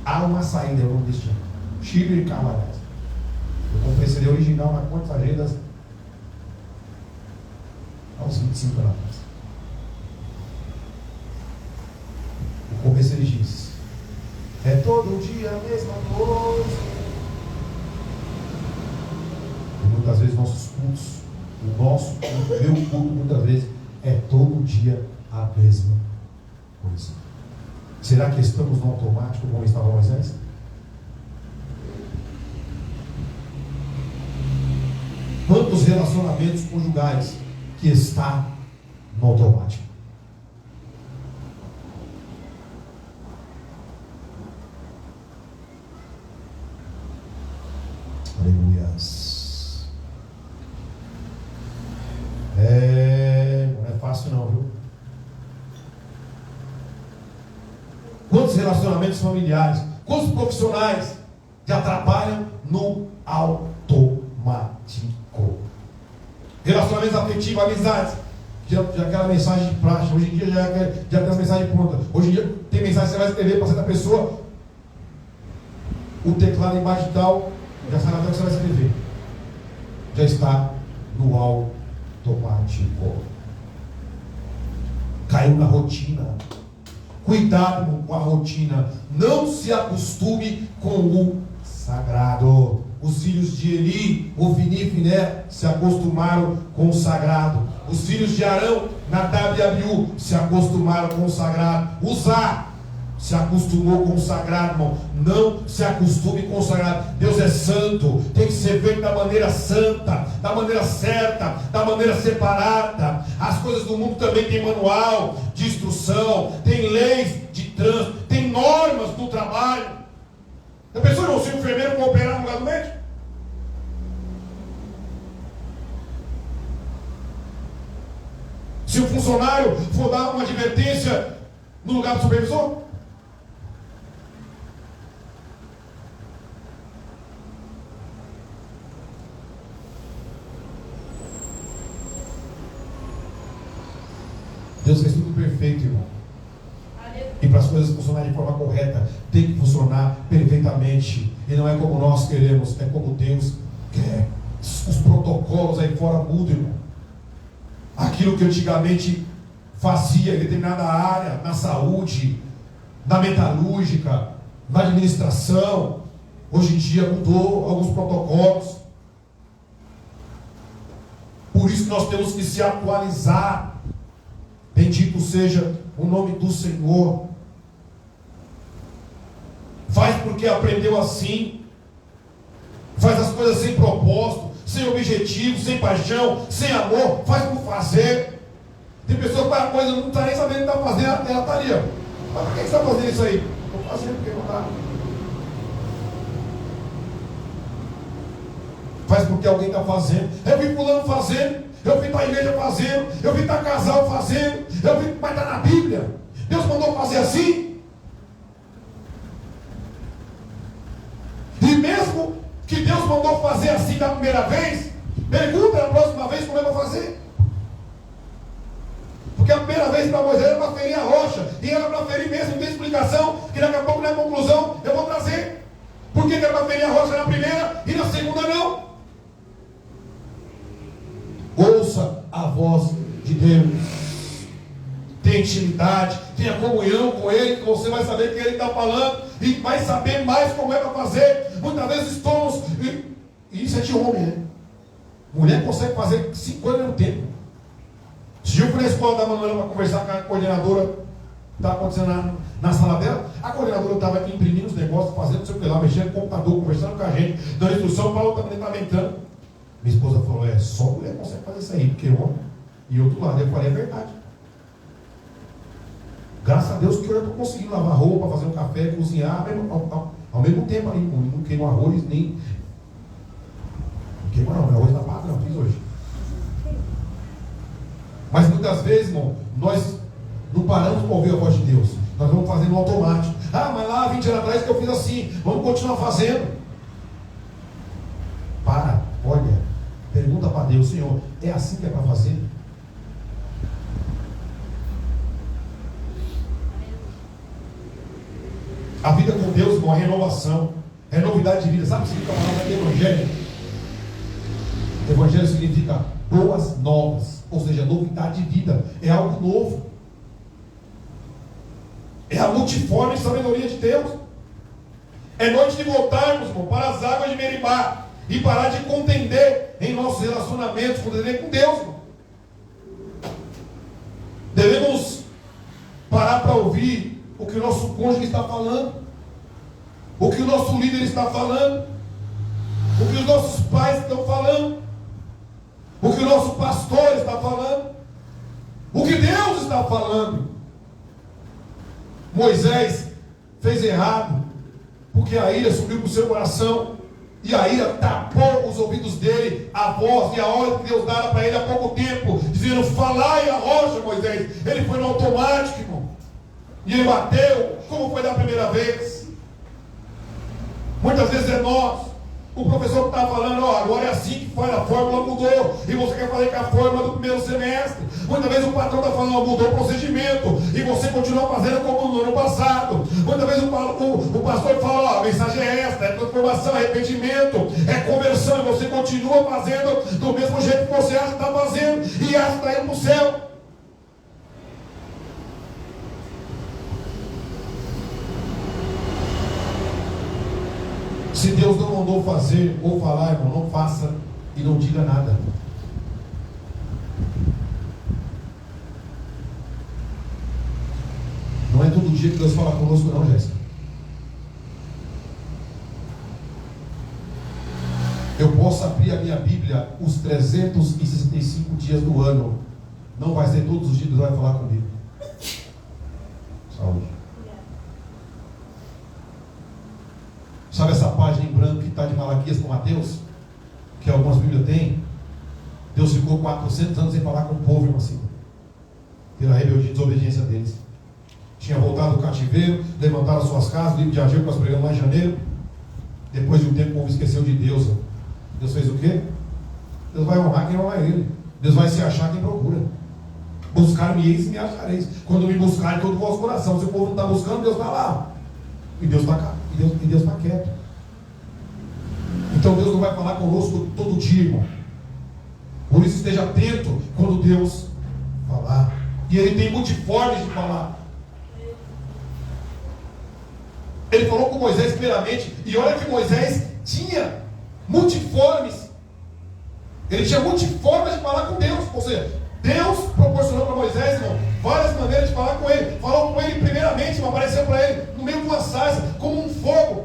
Há uma saída, eu não destino. Chile e Camarões. Eu comprei CD original na Contas Agendas há uns 25 anos atrás. O começo ele diz: é todo dia a mesma coisa. E muitas vezes nossos cultos, o nosso culto, o meu culto, muitas vezes é todo dia a mesma coisa. Será que estamos no automático como estava Moisés? Quantos relacionamentos conjugais que está no automático? Aleluias. Não é fácil não, viu? Quantos relacionamentos familiares, quantos profissionais já trabalham no automático? Relacionamentos afetivos, amizades. Já aquela mensagem de praxe. Hoje em dia já tem as mensagens prontas. Hoje em dia tem mensagem que você vai escrever para certa pessoa. O teclado embaixo de tal, já sabe até o que você vai escrever. Já está no automático. Caiu na rotina. Cuidado com a rotina. Não se acostume com o sagrado. Os filhos de Eli, Ofni e Finé, se acostumaram com o sagrado. Os filhos de Arão, Nadab e Abiú, se acostumaram com o sagrado. Uzá se acostumou com o sagrado, irmão. Não se acostume com o sagrado. Deus é santo, tem que ser feito da maneira santa, da maneira certa, da maneira separada. As coisas do mundo também tem manual de instrução, tem leis de trânsito, tem normas do trabalho. A pessoa não, se o enfermeiro for operar no lugar do médico? Se o funcionário for dar uma advertência no lugar do supervisor? Deus fez tudo perfeito, irmão. E para as coisas funcionarem de forma correta, tem que funcionar perfeitamente. E não é como nós queremos, é como Deus quer. Os protocolos aí fora mudam, irmão. Aquilo que antigamente fazia em determinada área, na saúde, na metalúrgica, na administração, hoje em dia mudou alguns protocolos. Por isso que nós temos que se atualizar. Bendito seja o nome do Senhor. faz porque aprendeu assim, faz as coisas sem propósito, sem objetivo, sem paixão, sem amor, faz por fazer. Tem pessoas que fazem coisa, não está nem sabendo o que está fazendo, ela está ali, ó. Mas por que você está fazendo isso aí? Estou fazendo porque não está. Faz porque alguém está fazendo. Eu vi fulano fazendo, eu vi a igreja fazendo, eu vi a casal fazendo, eu vi, mas está na Bíblia. Deus mandou fazer assim. E mesmo que Deus mandou fazer assim da primeira vez, pergunta na próxima vez como é que vai fazer. Porque a primeira vez para Moisés era para ferir a rocha, e era para ferir mesmo, não tem explicação, que daqui a pouco na conclusão eu vou trazer. Por que era para ferir a rocha na primeira e na segunda não? Ouça a voz de Deus, tenha intimidade, tenha comunhão com Ele, que você vai saber que Ele está falando, e vai saber mais como é para fazer. Muitas vezes estamos, e isso é de homem, né? Mulher consegue fazer 5 coisas ao mesmo tempo. Se eu fui na escola da Manuela para conversar com a coordenadora, estava acontecendo na sala dela, a coordenadora estava imprimindo os negócios, fazendo não sei o que lá, mexendo no computador, conversando com a gente, dando instrução para a outra menina estava entrando. Minha esposa falou, só mulher consegue fazer isso aí, porque homem. E outro lado, eu falei, é verdade. Graças a Deus que eu estou conseguindo lavar roupa, fazer um café, cozinhar, ao mesmo tempo ali, não queimo arroz, nem... Não queimo não, meu arroz está padrão, fiz hoje. Mas muitas vezes, irmão, nós não paramos para ouvir a voz de Deus. Nós vamos fazendo no automático. Ah, mas lá 20 anos atrás que eu fiz assim, vamos continuar fazendo. Para, olha. Pergunta para Deus, Senhor, é assim que é para fazer? A vida com Deus, irmão, é renovação, é novidade de vida. Sabe o que significa a palavra evangelho? Evangelho significa boas novas, ou seja, novidade de vida, é algo novo. É a multiforme sabedoria de Deus. É noite de voltarmos, irmão, para as águas de Meribá e parar de contender em nossos relacionamentos, contender com Deus. Devemos parar para ouvir o que o nosso cônjuge está falando, o que o nosso líder está falando, o que os nossos pais estão falando, o que o nosso pastor está falando, o que Deus está falando. Moisés fez errado, porque a ira subiu para o seu coração, e a ira tapou os ouvidos dele, a voz e a ordem que Deus dara para ele há pouco tempo, dizendo, falai a rocha, Moisés. Ele foi no automático, irmão, e ele bateu, como foi da primeira vez. Muitas vezes é nós. O professor que está falando, agora é assim que faz, a fórmula mudou, e você quer fazer com a fórmula do primeiro semestre. Muitas vezes o patrão está falando, mudou o procedimento, e você continua fazendo como no ano passado. Muitas vezes o pastor fala, a mensagem é esta, é transformação, é arrependimento, é conversão, e você continua fazendo do mesmo jeito que você acha que está fazendo, e acha que está indo para o céu. Se Deus não mandou fazer ou falar, irmão, não faça e não diga nada. Não é todo dia que Deus fala conosco, não, Jéssica. Eu posso abrir a minha Bíblia os 365 dias do ano. Não vai ser todos os dias que Deus vai falar comigo. Saúde. Sabe essa página em branco que está de Malaquias com Mateus? Que algumas Bíblias têm? Deus ficou 400 anos sem falar com o povo, irmão, assim, pela rebeldia e desobediência deles. Tinha voltado do cativeiro, levantaram suas casas, o livro de Ageu que nós pregamos lá em janeiro. Depois de um tempo o povo esqueceu de Deus. Deus fez o quê? Deus vai honrar quem honra ele. Deus vai se achar quem procura. Buscar-me-eis e me achareis. Quando me buscarem todo o vosso coração. Se o povo não está buscando, Deus está lá. E Deus está cá. E Deus está quieto. Então Deus não vai falar conosco todo dia, irmão. Por isso esteja atento quando Deus falar. E Ele tem multiformes de falar. Ele falou com Moisés primeiramente. E olha que Moisés tinha multiformes. Ele tinha multiformes de falar com Deus. Ou seja, Deus proporcionou para Moisés, irmão, várias maneiras de falar com ele. Falou com ele primeiramente, irmão, apareceu para ele no meio de uma sarça, como um fogo.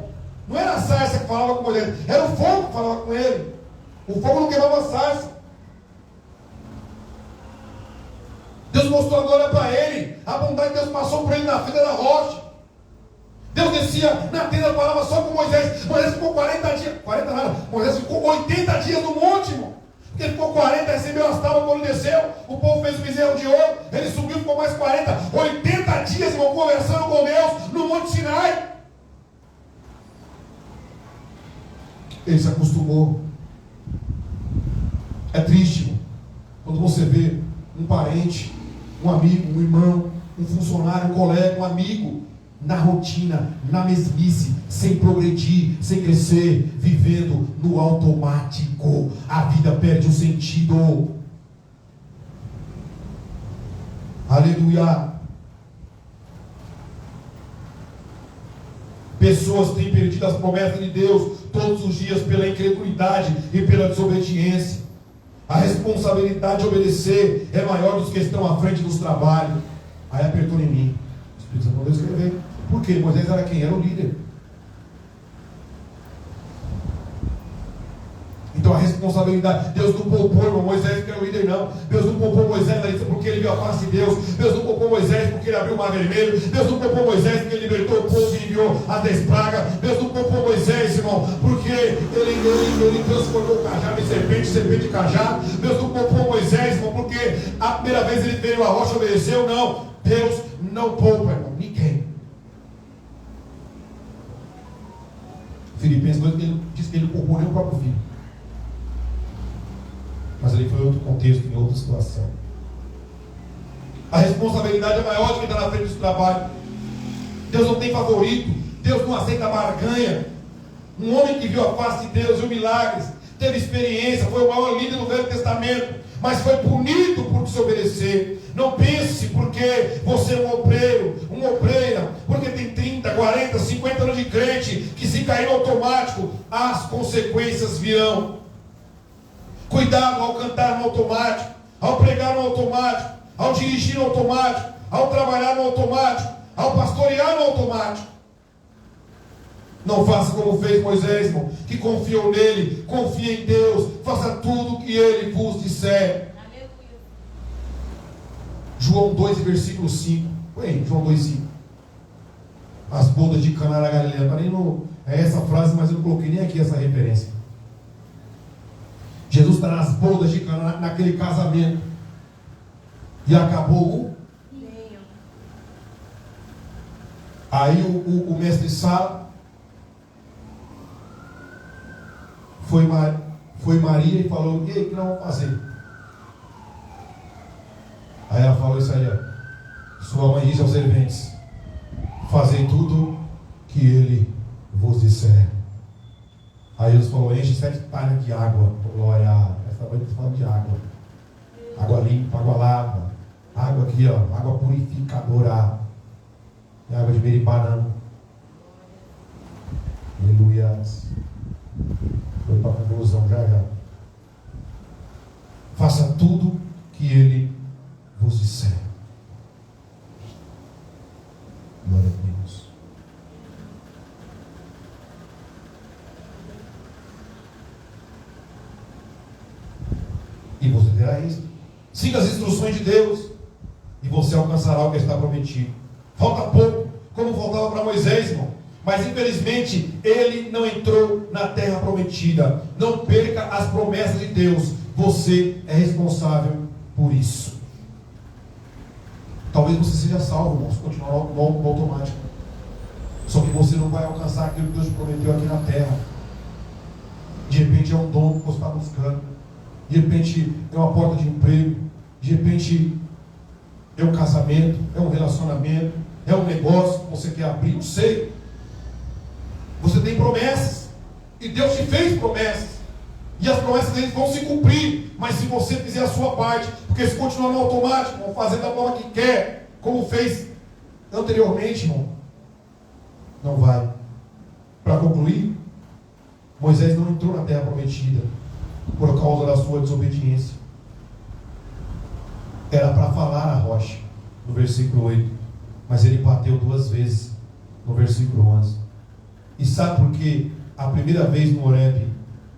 mostrou a glória para ele. A bondade de Deus passou por ele na fenda da rocha. Deus descia na tenda, falava só com Moisés. Moisés ficou 40 dias. 40 nada. Moisés ficou 80 dias no monte, irmão. Porque ele ficou 40, recebeu as tábuas quando desceu. O povo fez o bezerro de ouro. Ele subiu, ficou mais 40. 80 dias, irmão, conversando com Deus no Monte Sinai. Ele se acostumou. É triste, irmão, quando você vê um parente, um amigo, um irmão, um funcionário, um colega, um amigo, na rotina, na mesmice, sem progredir, sem crescer, vivendo no automático. A vida perde o sentido. Aleluia. Pessoas têm perdido as promessas de Deus todos os dias pela incredulidade e pela desobediência. A responsabilidade de obedecer é maior dos que estão à frente dos trabalhos. Aí apertou em mim. O Espírito Santo mandou escrever. Por quê? Moisés era quem? Era o líder. Então a responsabilidade, Deus não poupou, irmão, Moisés que era o líder, não. Deus não poupou Moisés porque ele viu a face de Deus. Deus não poupou Moisés porque ele abriu o mar vermelho. Deus não poupou Moisés porque ele libertou o povo e enviou as 10 pragas. Deus não poupou Moisés, irmão, porque ele transformou o cajado em serpente, serpente em cajado. Deus não poupou Moisés, irmão, porque a primeira vez ele veio a rocha e obedeceu. Não, Deus não poupa, irmão, ninguém. Filipenses 2 diz que ele poupou nem o próprio filho. Mas ali foi outro contexto, em outra situação. A responsabilidade é maior de quem está na frente do trabalho. Deus não tem favorito. Deus não aceita barganha. Um homem que viu a face de Deus, viu milagres, teve experiência, foi o maior líder do Velho Testamento, mas foi punido por desobedecer. Não pense porque você é um obreiro, uma obreira, porque tem 30, 40, 50 anos de crente, que se cair no automático, as consequências virão. Cuidado ao cantar no automático, ao pregar no automático, ao dirigir no automático, ao trabalhar no automático, ao pastorear no automático. Não faça como fez Moisés, irmão, que confiou nele, confia em Deus, faça tudo o que ele vos disser. Aleluia. João 2, versículo 5. Põe João 2, 5. As bodas de Caná da Galileia. Tá nem no, é essa frase, mas eu não coloquei nem aqui essa referência. Jesus está nas bodas de Caná, naquele casamento. E acabou o vinho. Aí o mestre Sala foi Maria e falou: e aí, o que nós vamos fazer? Aí ela falou isso aí: ó, sua mãe disse aos serventes: fazei tudo que ele vos disser. Aí Jesus falou: enche 7 talhas de água. Glória, essa noite está falando de água. Água limpa, água lava. Água aqui, ó, água purificadora. É água de Meriparã. Aleluia. Foi para a conclusão já. Faça tudo que ele vos disser. Glória a Deus. E você terá isso. Siga as instruções de Deus e você alcançará o que está prometido. Falta pouco, como faltava para Moisés, irmão. Mas infelizmente ele não entrou na terra prometida. Não perca as promessas de Deus. Você é responsável por isso. Talvez você seja salvo, irmão, se continuar no automático. Só que você não vai alcançar aquilo que Deus te prometeu aqui na terra. De repente é um dom que você está buscando. De repente é uma porta de emprego. De repente é um casamento, é um relacionamento, é um negócio que você quer abrir, não sei. Você tem promessas. E Deus te fez promessas. E as promessas deles vão se cumprir. Mas se você fizer a sua parte, porque se continuar no automático, vão fazer da forma que quer, como fez anteriormente, irmão, não vai. Para concluir, Moisés não entrou na terra prometida por causa da sua desobediência. Era para falar a rocha, no versículo 8, mas ele bateu 2 vezes, no versículo 11. E sabe por que a primeira vez no Horebe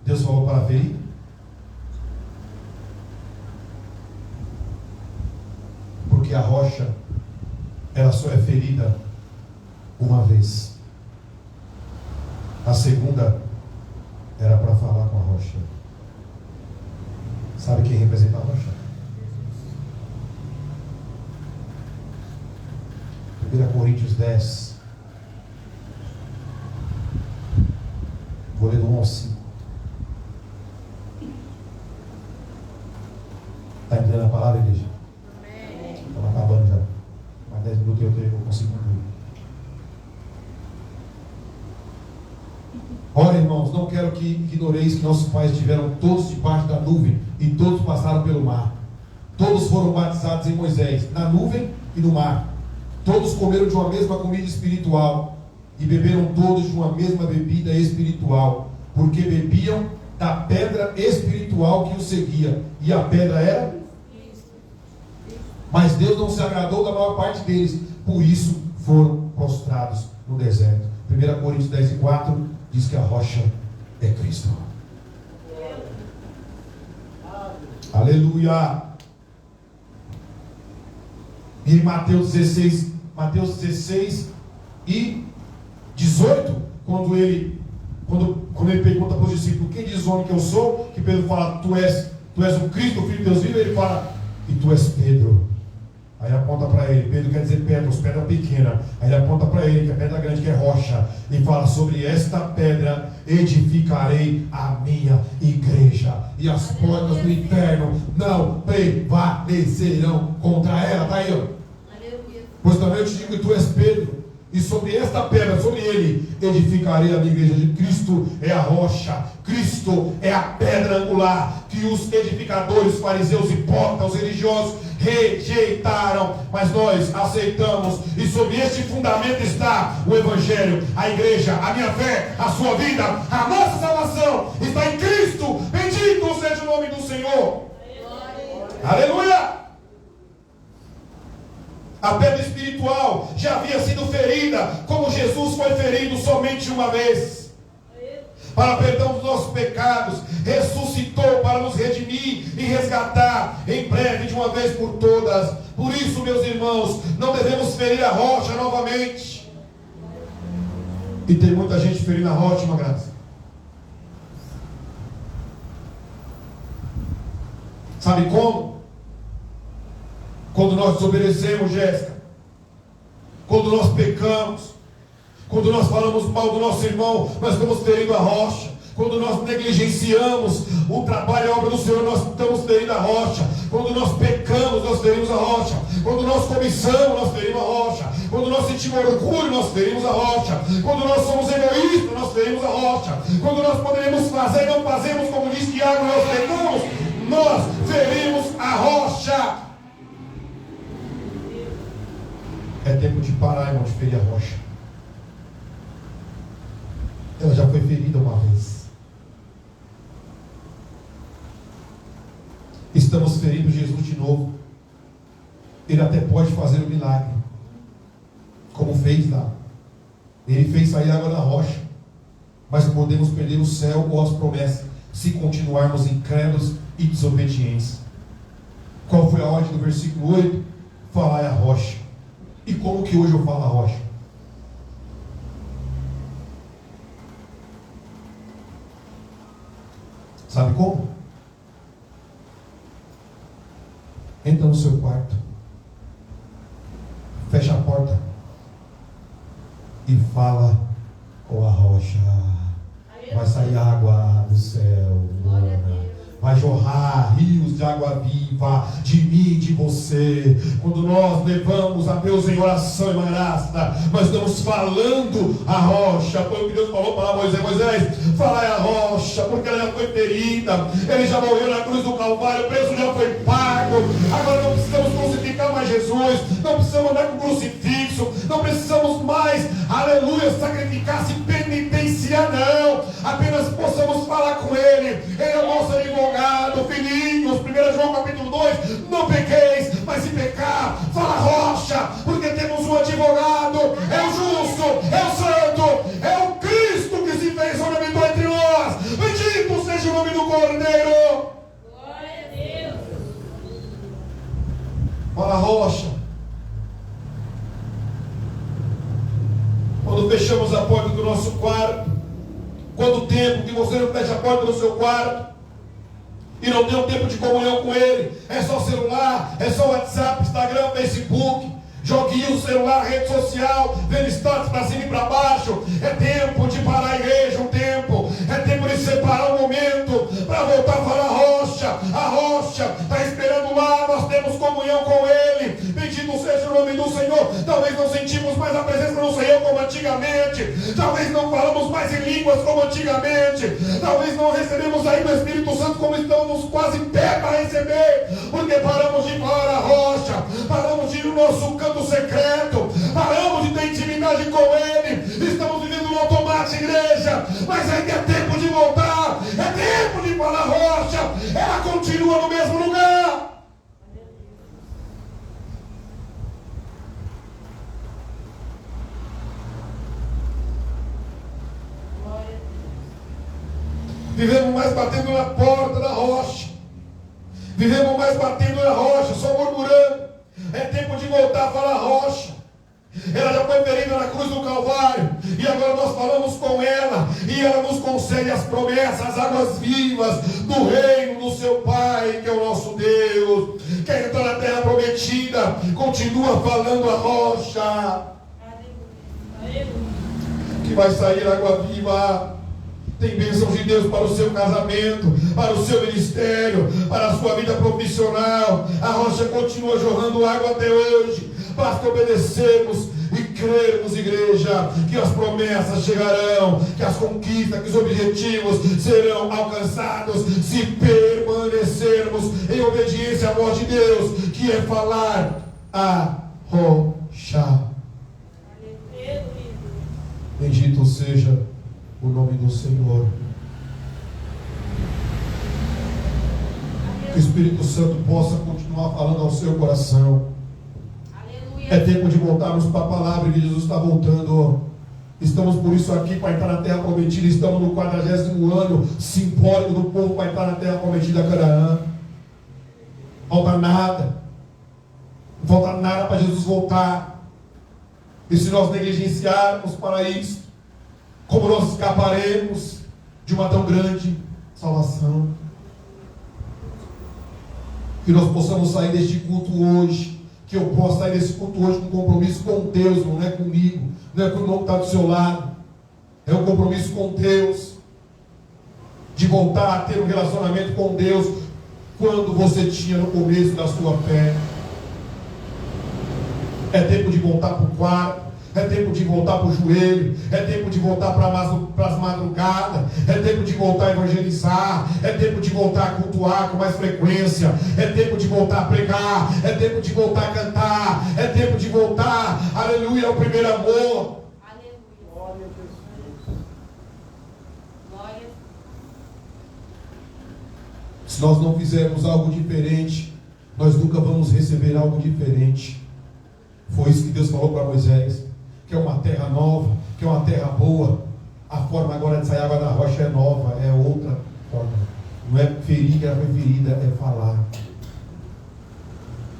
Deus falou para ferir? Porque a rocha, ela só é ferida uma vez. A segunda era para falar com a rocha. Sabe quem representa a rocha? 1 Coríntios 10. Vou ler do 1 ao 5. Está entendendo a palavra, igreja? Estamos acabando já. Mais 10 minutos eu consigo concluir. Ora, irmãos, não quero que ignoreis que nossos pais estiveram todos debaixo da nuvem e todos passaram pelo mar. Todos foram batizados em Moisés, na nuvem e no mar. Todos comeram de uma mesma comida espiritual e beberam todos de uma mesma bebida espiritual, porque bebiam da pedra espiritual que os seguia, e a pedra era? Mas Deus não se agradou da maior parte deles, por isso foram prostrados no deserto. 1 Coríntios 10 e 4 diz que a rocha é Cristo. Aleluia! E em Mateus 16 e 18, quando ele pergunta para os discípulos: quem diz o homem que eu sou? Que Pedro fala: tu és o Cristo, o Filho de Deus vivo. Ele fala: e tu és Pedro. Aí aponta para ele. Pedro quer dizer Petros, pedra pequena. Aí ele aponta para ele, que é pedra grande, que é rocha, e fala: sobre esta pedra edificarei a minha igreja, e as portas do inferno não prevalecerão contra ela. Está aí, ó. Pois também eu te digo que tu és Pedro, e sobre esta pedra, sobre ele, edificarei a minha igreja. Cristo é a rocha, Cristo é a pedra angular, que os edificadores, fariseus, hipócritas, os religiosos rejeitaram, mas nós aceitamos, e sobre este fundamento está o Evangelho, a igreja, a minha fé, a sua vida, a nossa salvação está em Cristo. Bendito seja o nome do Senhor. Aleluia! A pedra espiritual já havia sido ferida, como Jesus foi ferido somente uma vez, para perdão dos nossos pecados. Ressuscitou para nos redimir e resgatar em breve, de uma vez por todas. Por isso, meus irmãos, não devemos ferir a rocha novamente. E tem muita gente ferindo a rocha, uma graça. Sabe como? Quando nós desobedecemos, Jéssica, quando nós pecamos, quando nós falamos mal do nosso irmão, nós estamos ferindo a rocha. Quando nós negligenciamos o trabalho e a obra do Senhor, nós estamos ferindo a rocha. Quando nós pecamos, nós ferimos a rocha. Quando nós cobiçamos, nós ferimos a rocha. Quando nós sentimos orgulho, nós ferimos a rocha. Quando nós somos egoístas, nós ferimos a rocha. Quando nós poderíamos fazer e não fazemos, como diz Tiago, nós pecamos, nós ferimos a rocha. É tempo de parar, irmão, de ferir a rocha. Ela já foi ferida uma vez. Estamos ferindo Jesus de novo. Ele até pode fazer um milagre, como fez lá. Ele fez sair água da rocha. Mas podemos perder o céu ou as promessas, se continuarmos incrédulos e desobedientes. Qual foi a ordem do versículo 8? Falar é a rocha. E como que hoje eu falo a rocha? Sabe como? Entra no seu quarto, fecha a porta e fala com a rocha. Vai sair água do céu, vai jorrar rios de água viva de mim e de você. Quando nós levamos a Deus em oração e graça, nós estamos falando a rocha. Foi o que Deus falou para Moisés: Moisés, fala a rocha, porque ela já foi ferida, ele já morreu na cruz do Calvário, o preço já foi pago. Agora não precisamos crucificar mais Jesus, não precisamos andar com crucifixo, não precisamos mais, aleluia, sacrificar, se penitenciar, não. Apenas possamos falar com ele. Ele é o nosso advogado. Filhinhos, 1 João capítulo 2, não pequeis, mas se pecar, fala rocha, porque temos um advogado, é o justo, é o santo, é o Cristo que se fez homem e habitou entre nós. Bendito seja o nome do Cordeiro. Glória a Deus. Fala rocha. quando fechamos a porta do nosso quarto, quanto tempo que você não fecha a porta do seu quarto e não tem um tempo de comunhão com Ele? É só celular, é só WhatsApp, Instagram, Facebook, joguinho no celular, rede social, vendo status para cima e para baixo. É tempo de parar a igreja, um tempo. É tempo de separar um momento para voltar a falar a rocha está esperando lá, nós temos comunhão com Ele. Bendito seja o nome do Senhor. Talvez não sentimos mais a presença do Senhor como antigamente, talvez não falamos mais em línguas como antigamente, talvez não recebemos ainda o Espírito Santo como estamos quase pé para receber, porque paramos de falar a rocha, paramos de ir no nosso canto secreto, paramos de ter intimidade com Ele. Estamos vivendo no automático, igreja, mas ainda é tempo de voltar, é tempo de falar a rocha, ela continua no mesmo lugar. Vivemos mais batendo na porta da rocha, vivemos mais batendo na rocha, só murmurando. É tempo de voltar a falar a rocha. Ela já foi ferida na cruz do Calvário, e agora nós falamos com ela, e ela nos concede as promessas, as águas vivas do reino do seu Pai, que é o nosso Deus. Quer entrar na terra prometida, continua falando a rocha, que vai sair água viva. Tem bênçãos de Deus para o seu casamento, para o seu ministério, para a sua vida profissional. A rocha continua jorrando água até hoje. Basta obedecermos e crermos, igreja, que as promessas chegarão, que as conquistas, que os objetivos serão alcançados, se permanecermos em obediência à voz de Deus, que é falar a rocha. Bendito seja o nome do Senhor. Que o Espírito Santo possa continuar falando ao seu coração. Aleluia. É tempo de voltarmos para a palavra, que Jesus está voltando. Estamos por isso aqui para entrar na terra prometida. Estamos no 40º ano simbólico do povo para entrar na terra prometida, Canaã. Falta nada. Não falta nada para Jesus voltar. E se nós negligenciarmos para isso, como nós escaparemos de uma tão grande salvação? Que nós possamos sair deste culto hoje, que eu possa sair desse culto hoje com compromisso com Deus, não é comigo, não é com o irmão que está do seu lado, é um compromisso com Deus, de voltar a ter um relacionamento com Deus, quando você tinha no começo da sua fé. É tempo de voltar para o quarto, é tempo de voltar para o joelho, é tempo de voltar para as madrugadas, é tempo de voltar a evangelizar, é tempo de voltar a cultuar com mais frequência, é tempo de voltar a pregar, é tempo de voltar a cantar, é tempo de voltar, aleluia, ao primeiro amor. Aleluia. Glória a Jesus. Glória. Se nós não fizermos algo diferente, nós nunca vamos receber algo diferente. Foi isso que Deus falou para Moisés, que é uma terra nova, que é uma terra boa. A forma agora de sair água da rocha é nova, é outra forma. Não é ferir, que era ferida, é falar.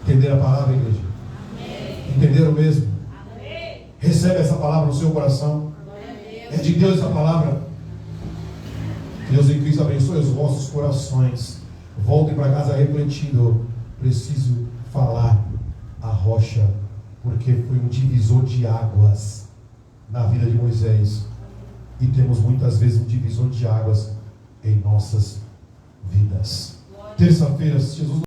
Entenderam a palavra, igreja? Amém. Entenderam mesmo? Amém. Recebe essa palavra no seu coração. É de Deus essa palavra. Deus em Cristo abençoe os vossos corações. Voltem para casa refletindo. Preciso falar a rocha, porque foi um divisor de águas na vida de Moisés. E temos muitas vezes um divisor de águas em nossas vidas. Terça-feira, Jesus